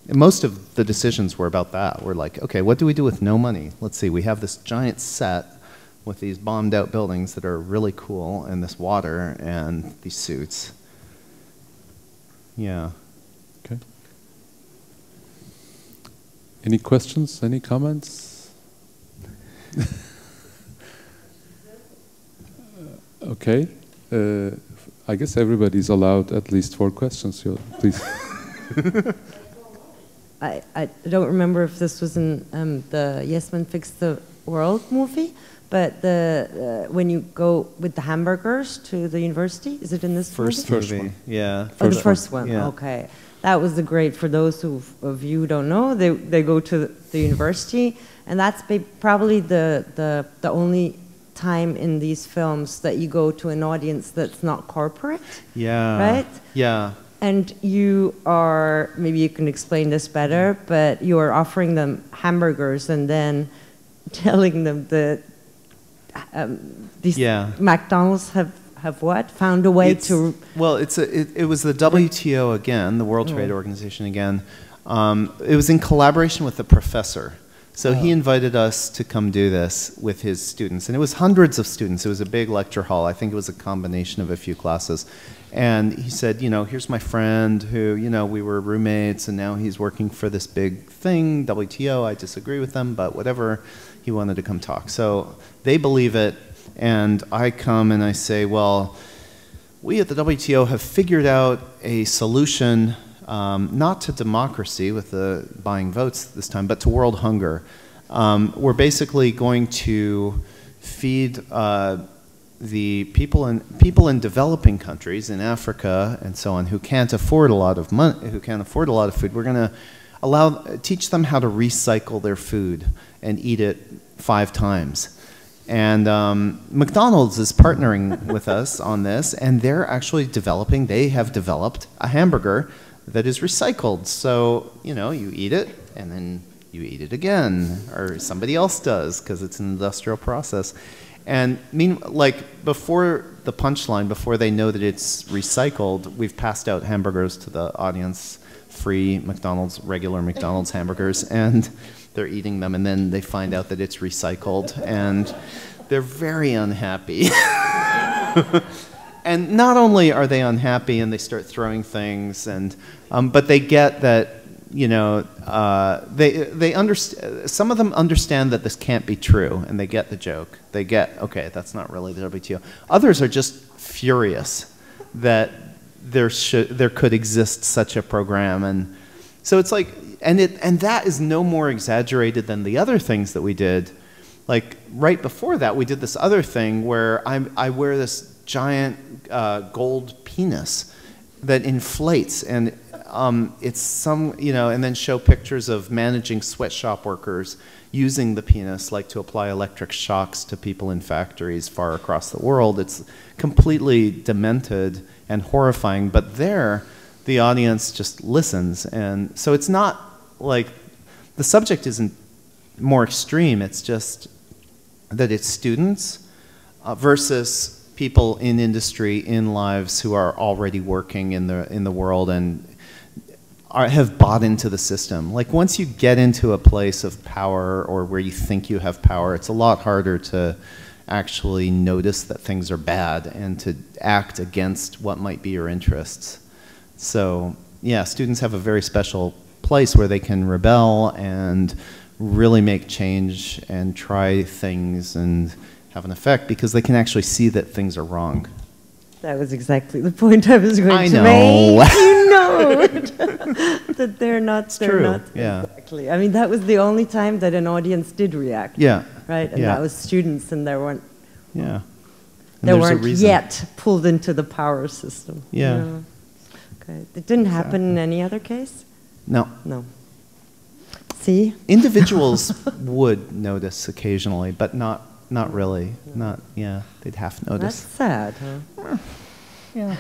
Most of the decisions were about that. We're like, okay, what do we do with no money? Let's see, we have this giant set with these bombed out buildings that are really cool, and this water, and these suits. Yeah. Okay. Any questions, any comments? Okay. I guess everybody's allowed at least 4 questions. So please. I don't remember if this was in the Yes Men Fix the World movie, but when you go with the hamburgers to the university, is it in this first movie? Yeah. Oh, the first one. Yeah. Okay, that was the great. For those of you who don't know, they go to the university, and that's probably the only time in these films that you go to an audience that's not corporate. Yeah. Right. Yeah. And you are, maybe you can explain this better, but you are offering them hamburgers and then telling them that these McDonald's have what? Found a way to... Well, it was the WTO again, the World Trade Organization again. It was in collaboration with the professor. So he invited us to come do this with his students. And it was hundreds of students. It was a big lecture hall. I think it was a combination of a few classes. And he said, you know, here's my friend who, you know, we were roommates and now he's working for this big thing, WTO. I disagree with them, but whatever. He wanted to come talk. So they believe it. And I come and I say, well, we at the WTO have figured out a solution, not to democracy with the buying votes this time, but to world hunger. We're basically going to feed the people in developing countries in Africa and so on who can't afford a lot of money, who can't afford a lot of food. We're going to teach them how to recycle their food and eat it 5 times. And McDonald's is partnering with us on this, and they're actually they have developed a hamburger that is recycled. So, you know, you eat it and then you eat it again, or somebody else does because it's an industrial process. And like before the punchline, before they know that it's recycled, we've passed out hamburgers to the audience, free McDonald's, regular McDonald's hamburgers, and they're eating them, and then they find out that it's recycled, and they're very unhappy. And not only are they unhappy and they start throwing things, and but they get that, you know, they understand. Some of them understand that this can't be true, and they get the joke. They get, okay, that's not really the WTO. Others are just furious that there could exist such a program, and so it's like, and that is no more exaggerated than the other things that we did. Like right before that, we did this other thing where I wear this giant gold penis that inflates, and it's some, you know, and then show pictures of managing sweatshop workers using the penis, like to apply electric shocks to people in factories far across the world. It's completely demented and horrifying, but there, the audience just listens, and so it's not like the subject isn't more extreme. It's just that it's students versus people in industry, in lives who are already working in the world and have bought into the system. Like once you get into a place of power or where you think you have power, it's a lot harder to actually notice that things are bad and to act against what might be your interests. So yeah, students have a very special place where they can rebel and really make change and try things and have an effect because they can actually see that things are wrong. That was exactly the point I was going to make. You know that they're not. It's they're true. not Yeah. Exactly. I mean, that was the only time that an audience did react. Yeah. Right, and that was students, and there weren't. Yeah. They weren't yet pulled into the power system. Yeah. You know? Okay. It didn't happen in any other case? No. No. See? Individuals would notice occasionally, but not really. Not, yeah, they'd half notice. That's sad, huh? Yeah.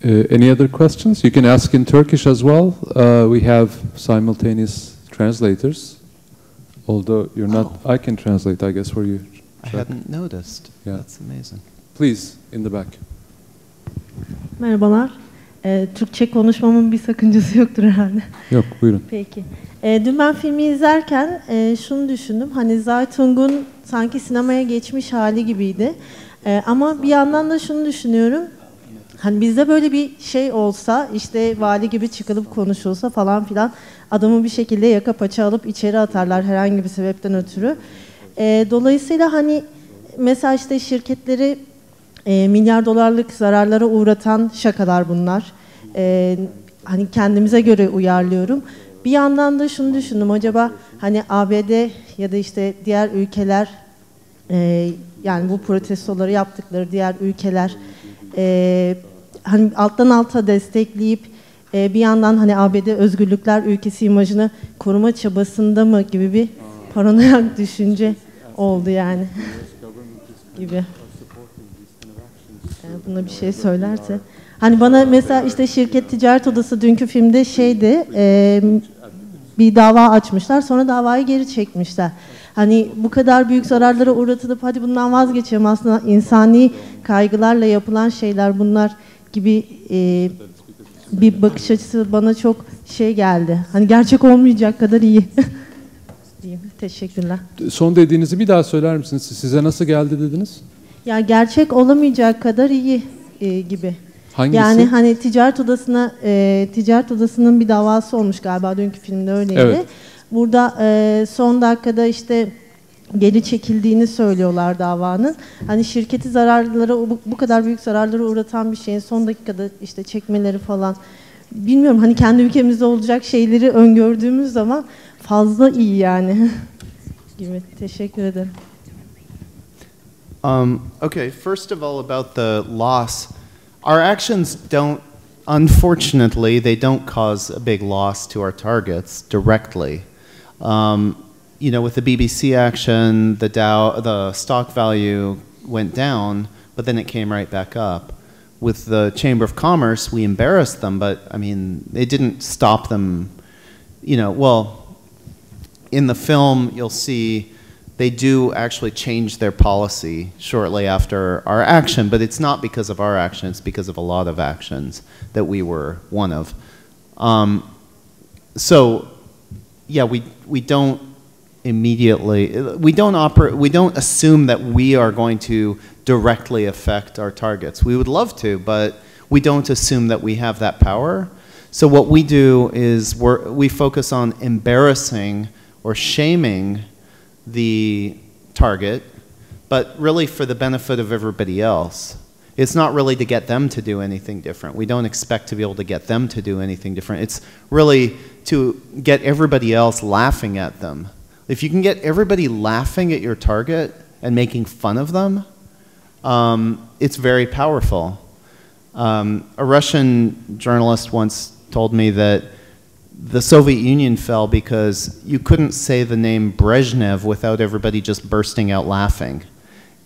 Any other questions? You can ask in Turkish as well. We have simultaneous translators. Although you're not, I can translate, I guess, for you. I hadn't noticed. Yeah. That's amazing. Please, in the back. Merhabalar. Türkçe konuşmamın bir sakıncası yoktur herhalde. Yok, buyurun. Peki. Dün ben filmi izlerken şunu düşündüm. Hani Zaytung'un sanki sinemaya geçmiş hali gibiydi. Ama bir yandan da şunu düşünüyorum. Hani bizde böyle bir şey olsa, işte vali gibi çıkılıp konuşulsa falan filan, adamı bir şekilde yaka paça alıp içeri atarlar herhangi bir sebepten ötürü. Dolayısıyla hani mesela işte şirketleri milyar dolarlık zararlara uğratan şakalar bunlar. Hani kendimize göre uyarlıyorum. Bir yandan da şunu düşündüm, acaba hani ABD ya da işte diğer ülkeler, yani bu protestoları yaptıkları diğer ülkeler hani alttan alta destekleyip bir yandan hani ABD özgürlükler ülkesi imajını koruma çabasında mı gibi bir paranoyak düşünce oldu yani gibi. Buna bir şey söylerse. Hani bana mesela işte Şirket Ticaret Odası dünkü filmde şeydi, bir dava açmışlar, sonra davayı geri çekmişler. Hani bu kadar büyük zararlara uğratılıp hadi bundan vazgeçelim, aslında insani kaygılarla yapılan şeyler bunlar gibi bir bakış açısı bana çok şey geldi. Hani gerçek olmayacak kadar iyi. diyeyim. Teşekkürler. Son dediğinizi bir daha söyler misiniz? Size nasıl geldi dediniz? Ya gerçek olamayacak kadar iyi gibi. Hangisi? Yani hani ticaret odasının bir davası olmuş galiba, dünkü filmde öyleydi. Evet. Burada son dakikada işte geri çekildiğini söylüyorlar davanın. Hani şirketi zararlara, bu kadar büyük zararlara uğratan bir şeyin son dakikada işte çekmeleri falan. Bilmiyorum, hani kendi ülkemizde olacak şeyleri öngördüğümüz zaman fazla iyi yani. gibi. Teşekkür ederim. Okay, first of all, about the loss. Our actions don't, unfortunately, they don't cause a big loss to our targets directly. You know, with the BBC action, the stock value went down, but then it came right back up. With the Chamber of Commerce, we embarrassed them, but I mean, it didn't stop them. You know, well, in the film, you'll see they do actually change their policy shortly after our action, but it's not because of our action, it's because of a lot of actions that we were one of. So, yeah, we don't immediately, we don't assume that we are going to directly affect our targets. We would love to, but we don't assume that we have that power. So what we do is we focus on embarrassing or shaming the target, but really for the benefit of everybody else. It's not really to get them to do anything different. We don't expect to be able to get them to do anything different. It's really to get everybody else laughing at them. If you can get everybody laughing at your target and making fun of them, it's very powerful. A Russian journalist once told me that the Soviet Union fell because you couldn't say the name Brezhnev without everybody just bursting out laughing.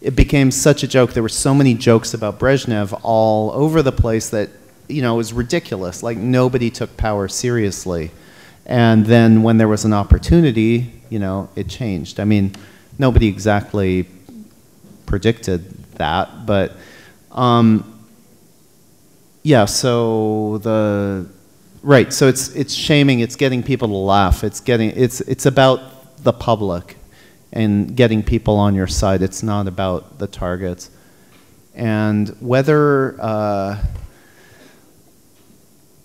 It became such a joke. There were so many jokes about Brezhnev all over the place that, you know, it was ridiculous. Like, nobody took power seriously. And then when there was an opportunity, you know, it changed. I mean, nobody exactly predicted that, but yeah, so right, so it's shaming, it's getting people to laugh, it's about the public and getting people on your side. It's not about the targets. And whether,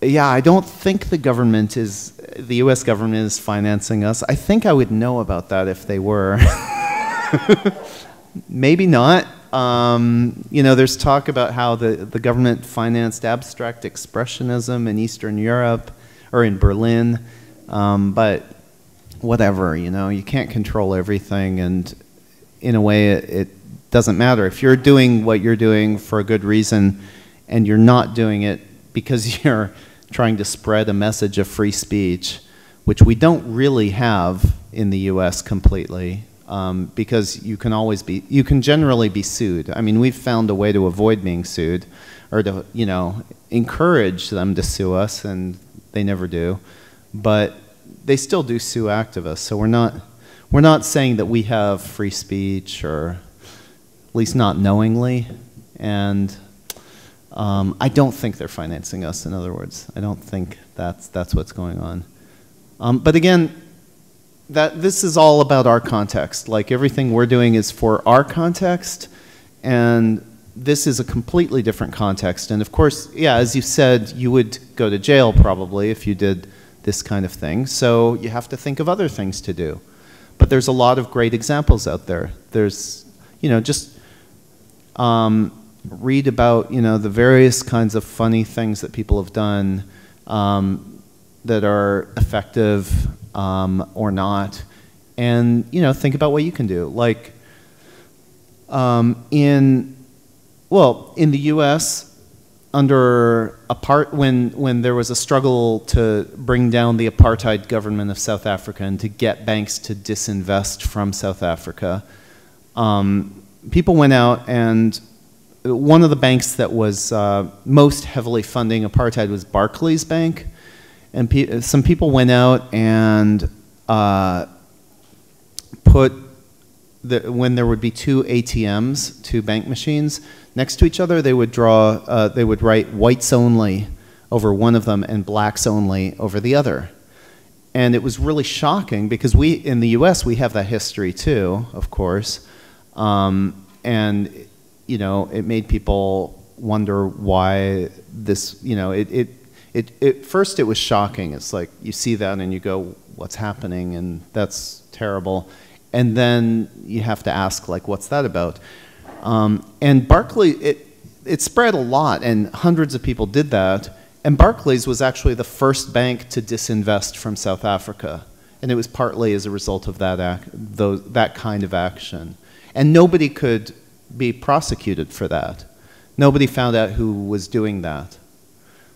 yeah, I don't think the US government is financing us. I think I would know about that if they were. Maybe not. You know, there's talk about how the government financed abstract expressionism in Eastern Europe or in Berlin, but whatever, you know, you can't control everything, and in a way it doesn't matter. If you're doing what you're doing for a good reason and you're not doing it because you're trying to spread a message of free speech, which we don't really have in the US completely, because you can generally be sued. I mean, we've found a way to avoid being sued, or to, you know, encourage them to sue us, and they never do. But they still do sue activists, so we're not saying that we have free speech, or at least not knowingly. And I don't think they're financing us, in other words. I don't think that's what's going on. But again, this is all about our context. Like, everything we're doing is for our context, and this is a completely different context. And of course, yeah, as you said, you would go to jail probably if you did this kind of thing. So you have to think of other things to do. But there's a lot of great examples out there. There's, you know, just read about, you know, the various kinds of funny things that people have done that are effective or not, and, you know, think about what you can do. Like, in the U.S., when there was a struggle to bring down the apartheid government of South Africa and to get banks to disinvest from South Africa, people went out, and one of the banks that was most heavily funding apartheid was Barclays Bank, and some people went out and when there would be two ATMs, two bank machines next to each other, they would write whites only over one of them and blacks only over the other. And it was really shocking because in the US, we have that history too, of course. And, you know, it made people wonder why this, you know, first it was shocking. It's like you see that and you go, what's happening? And that's terrible. And then you have to ask, like, what's that about? And Barclays, it spread a lot, and hundreds of people did that. And Barclays was actually the first bank to disinvest from South Africa. And it was partly as a result of that kind of action. And nobody could be prosecuted for that. Nobody found out who was doing that.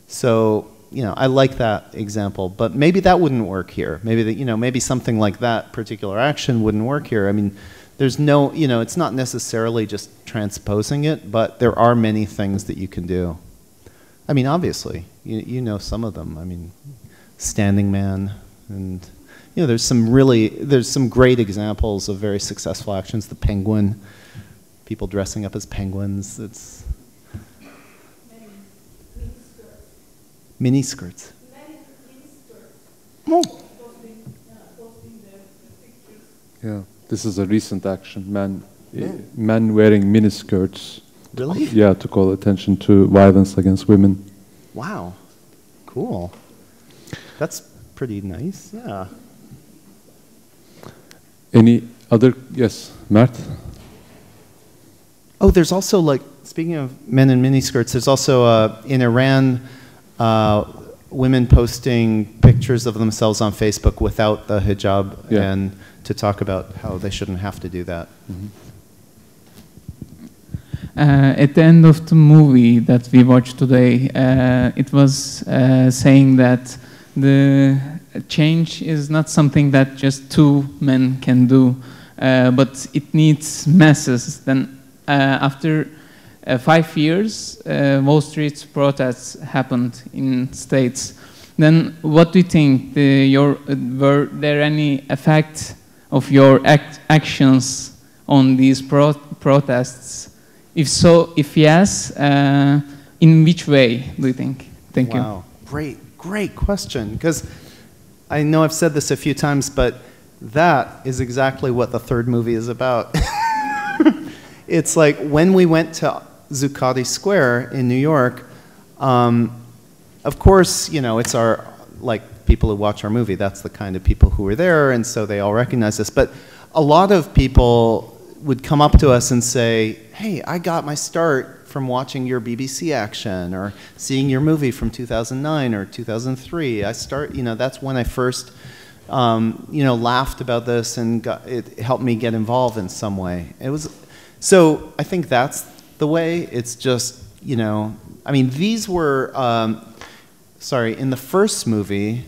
So, you know, I like that example, but maybe that wouldn't work here. Maybe something like that particular action wouldn't work here. I mean, there's no, you know, it's not necessarily just transposing it, but there are many things that you can do. I mean, obviously, you know some of them. I mean, Standing Man, and, you know, there's some great examples of very successful actions. The Penguin, people dressing up as penguins. It's mini skirts. Oh. Yeah, this is a recent action. Men wearing miniskirts. Really? Yeah, to call attention to violence against women. Wow, cool. That's pretty nice. Yeah. Any other? Yes, Mert. Oh, there's also, like, speaking of men in miniskirts, there's also in Iran. Women posting pictures of themselves on Facebook without the hijab, and to talk about how they shouldn't have to do that. Mm-hmm. At the end of the movie that we watched today, it was saying that the change is not something that just two men can do, but it needs masses. Then after 5 years, Wall Street protests happened in States. Then what do you think? Were there any effect of your actions on these protests? If so, if yes, in which way do you think? Thank you. Wow, great question. Because I know I've said this a few times, but that is exactly what the third movie is about. It's like when we went to Zuccotti Square in New York, of course, you know, it's like people who watch our movie, that's the kind of people who were there, and so they all recognize us. But a lot of people would come up to us and say, hey, I got my start from watching your BBC action or seeing your movie from 2009 or 2003. You know, that's when I first, you know, laughed about this, and it helped me get involved in some way. So I think that's the way. It's just, you know, I mean, these were, in the first movie,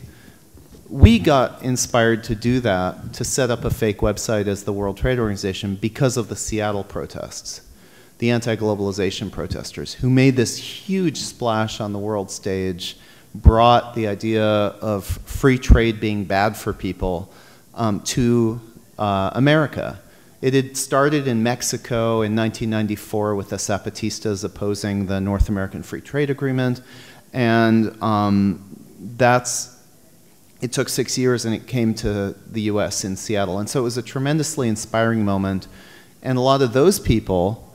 we got inspired to do that, to set up a fake website as the World Trade Organization because of the Seattle protests, the anti-globalization protesters, who made this huge splash on the world stage, brought the idea of free trade being bad for people to America. It had started in Mexico in 1994 with the Zapatistas opposing the North American Free Trade Agreement, and it took 6 years, and it came to the US in Seattle. And so it was a tremendously inspiring moment, and a lot of those people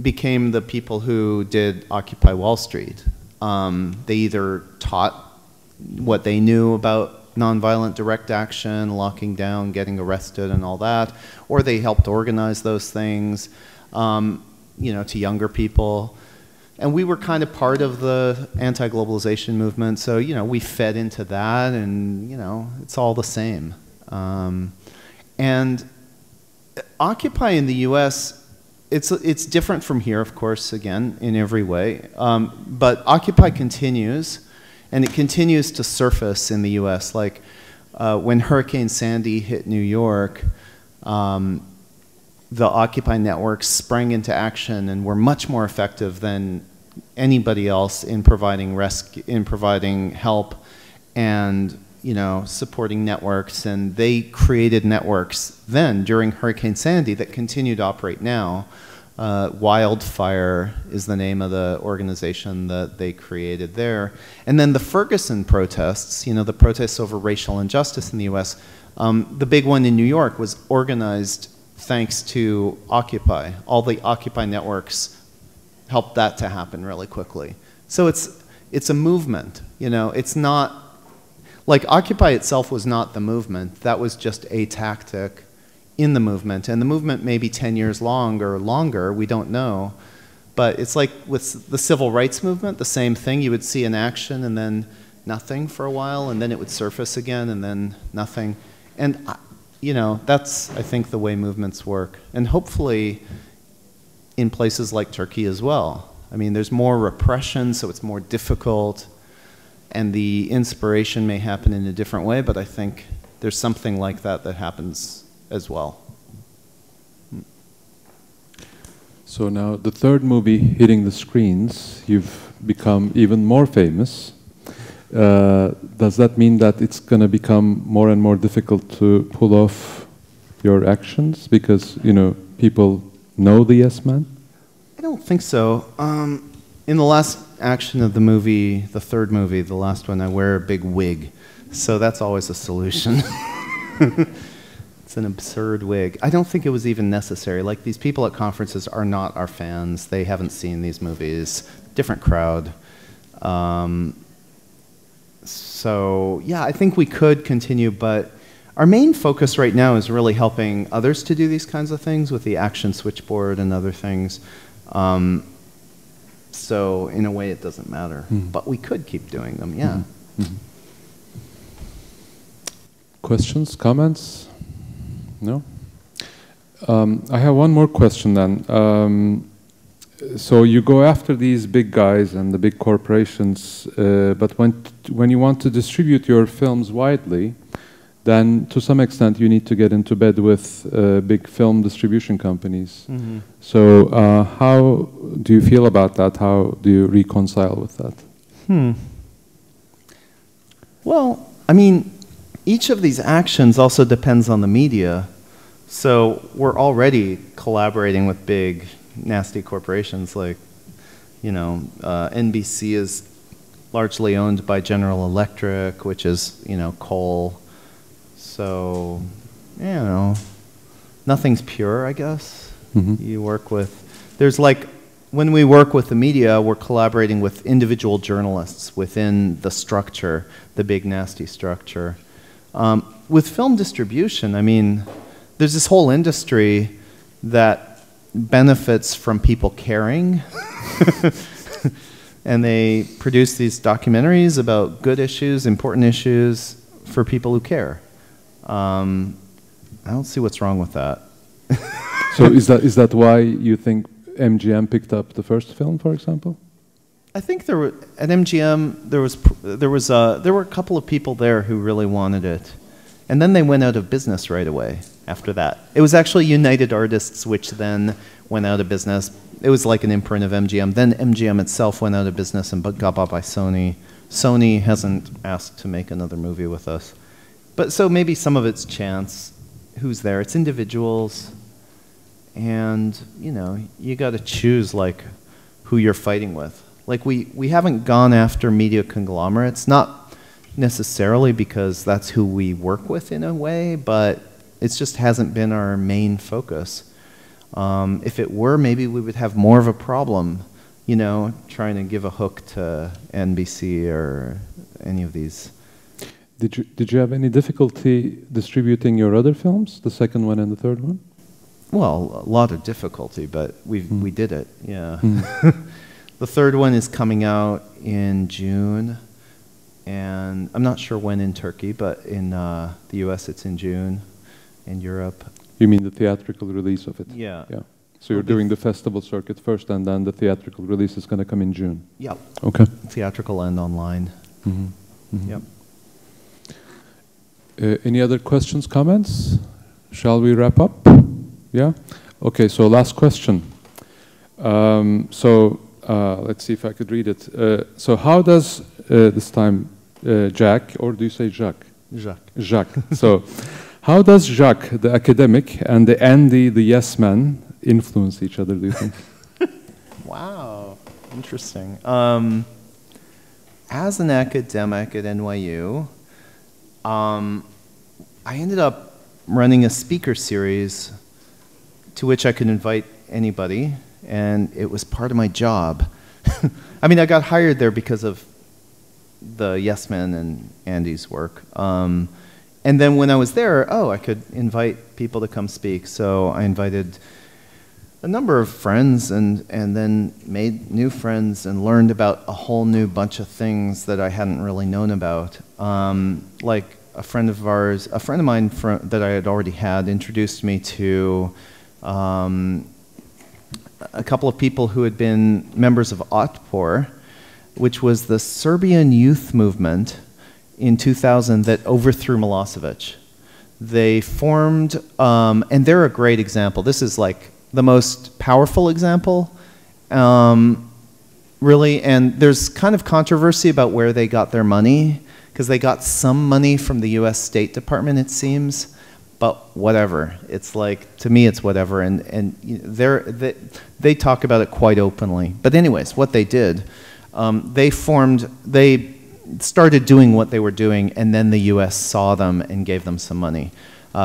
became the people who did Occupy Wall Street. They either taught what they knew about nonviolent direct action, locking down, getting arrested and all that, or they helped organize those things. to younger people. And we were kind of part of the anti-globalization movement, so we fed into that, and it's all the same. And Occupy in the U.S., it's different from here, of course, again, in every way. But Occupy continues, and it continues to surface in the U.S. Like when Hurricane Sandy hit New York, the Occupy networks sprang into action and were much more effective than anybody else in providing help and supporting networks. And they created networks then during Hurricane Sandy that continue to operate now. Wildfire is the name of the organization that they created there. And then the Ferguson protests, the protests over racial injustice in the U.S., the big one in New York was organized thanks to Occupy. All the Occupy networks helped that to happen really quickly. So it's a movement, it's not, like Occupy itself was not the movement, that was just a tactic in the movement, and the movement may be 10 years long or longer, we don't know, but it's like with the civil rights movement, the same thing, you would see an action and then nothing for a while, and then it would surface again, and then nothing, and that's, I think, the way movements work, and hopefully in places like Turkey as well. I mean, there's more repression, so it's more difficult, and the inspiration may happen in a different way, but I think there's something like that that happens as well. So now the third movie hitting the screens, you've become even more famous. Does that mean that it's going to become more and more difficult to pull off your actions because, people know the Yes Man? I don't think so. In the last action of the movie, the third movie, the last one, I wear a big wig. So that's always a solution. It's an absurd wig. I don't think it was even necessary. Like, these people at conferences are not our fans. They haven't seen these movies. Different crowd. So, yeah, I think we could continue, but our main focus right now is really helping others to do these kinds of things with the Action Switchboard and other things. So, in a way, it doesn't matter. But we could keep doing them, yeah. Questions, comments? No? I have one more question then. So you go after these big guys and the big corporations, but when you want to distribute your films widely, then to some extent you need to get into bed with big film distribution companies. So how do you feel about that? How do you reconcile with that? Well, I mean, each of these actions also depends on the media. So we're already collaborating with big, nasty corporations like, NBC is largely owned by General Electric, which is, coal. So, nothing's pure, I guess. You work with, when we work with the media, we're collaborating with individual journalists within the structure, the big, nasty structure. With film distribution, I mean, there's this whole industry that benefits from people caring. And they produce these documentaries about good issues, important issues for people who care. I don't see what's wrong with that. So is that why you think MGM picked up the first film, for example? I think at MGM there were a couple of people there who really wanted it, and then they went out of business right away after that. It was actually United Artists which then went out of business. It was like an imprint of MGM. Then MGM itself went out of business and got bought by Sony. Sony hasn't asked to make another movie with us. But so maybe some of it's chance. Who's there? It's individuals. And, you got to choose, who you're fighting with. We haven't gone after media conglomerates, not necessarily because that's who we work with in a way, but it just hasn't been our main focus. If it were, maybe we would have more of a problem, trying to give a hook to NBC or any of these. Did you have any difficulty distributing your other films, the second one and the third one? well, a lot of difficulty, but we did it. Yeah. The third one is coming out in June, and I'm not sure when in Turkey, but in the U.S. it's in June, in Europe. You mean the theatrical release of it? Yeah. Yeah. So you're doing the festival circuit first, and then the theatrical release is going to come in June. Yep. Okay. Theatrical and online. Yep. Any other questions, comments? Shall we wrap up? Yeah? Okay, so last question. Let's see if I could read it. So how does, this time, Jack, or do you say Jacques? Jacques. Jacques. So how does Jacques, the academic, and the Andy, the yes man, influence each other, do you think? Wow, interesting. As an academic at NYU, I ended up running a speaker series to which I could invite anybody, and it was part of my job. I mean, I got hired there because of the Yes Men and Andy's work. And then when I was there, I could invite people to come speak. So I invited a number of friends and then made new friends and learned about a whole new bunch of things that I hadn't really known about. Like a friend of mine that I had already had introduced me to a couple of people who had been members of Otpor, which was the Serbian youth movement in 2000 that overthrew Milosevic. They formed, and they're a great example. This is like the most powerful example, really, and there's kind of controversy about where they got their money, because they got some money from the US State Department, it seems, but whatever. It's like, to me, it's whatever, and they talk about it quite openly. But anyways, what they did, they started doing what they were doing, and then the US saw them and gave them some money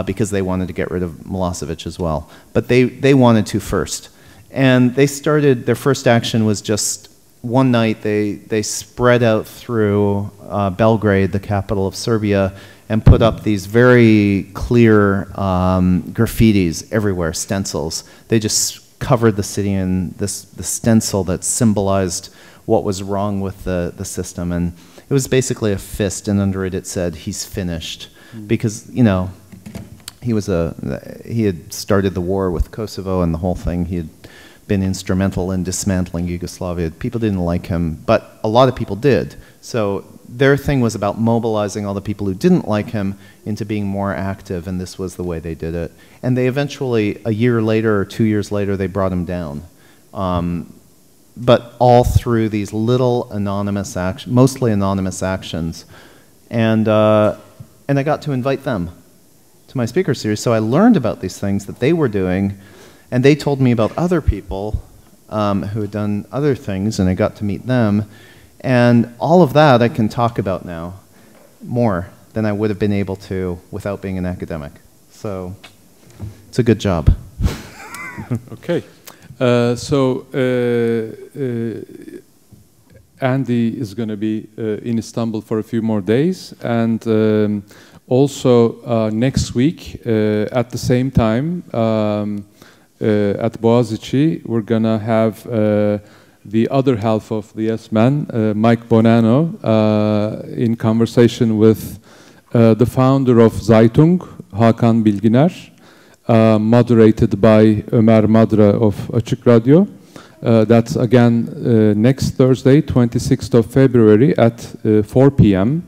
because they wanted to get rid of Milosevic as well. But they wanted to first. And they started, their first action was just one night they spread out through Belgrade, the capital of Serbia, and put up these very clear graffitis everywhere, stencils. They just covered the city in the stencil that symbolized what was wrong with the system. And it was basically a fist, and under it said, "He's finished." Because, you know, he had started the war with Kosovo and the whole thing. He had been instrumental in dismantling Yugoslavia. People didn't like him, but a lot of people did. So their thing was about mobilizing all the people who didn't like him into being more active, and this was the way they did it. And they eventually, a year later or 2 years later, they brought him down. But all through these little anonymous actions, mostly anonymous actions. And I got to invite them to my speaker series. So I learned about these things that they were doing, and they told me about other people who had done other things, and I got to meet them. And all of that I can talk about now more than I would have been able to without being an academic. So it's a good job. Okay. Andy is going to be in Istanbul for a few more days, and also next week at the same time at Boğaziçi, we're going to have the other half of the Yes Man, Mike Bonanno, in conversation with the founder of Zaytung, Hakan Bilginer, moderated by Ömer Madra of Açık Radio. That's again next Thursday, 26th of February at 4 p.m.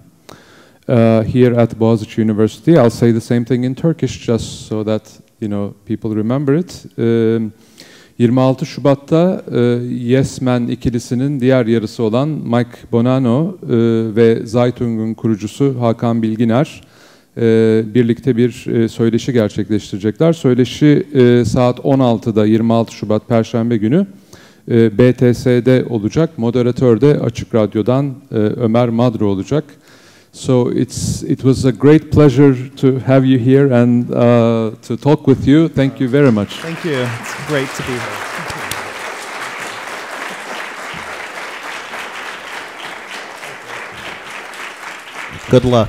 Here at Boğaziçi University. I'll say the same thing in Turkish just so that people remember it. 26 Şubat'ta Yes Man ikilisinin diğer yarısı olan Mike Bonanno ve Zaytung'un kurucusu Hakan Bilginer birlikte bir söyleşi gerçekleştirecekler. Söyleşi saat 16'da 26 Şubat Perşembe günü BTS'de olacak. Moderatör de Açık Radyo'dan Ömer Madra olacak. So it was a great pleasure to have you here and to talk with you. Thank you very much. Thank you. It's great to be here. Good luck.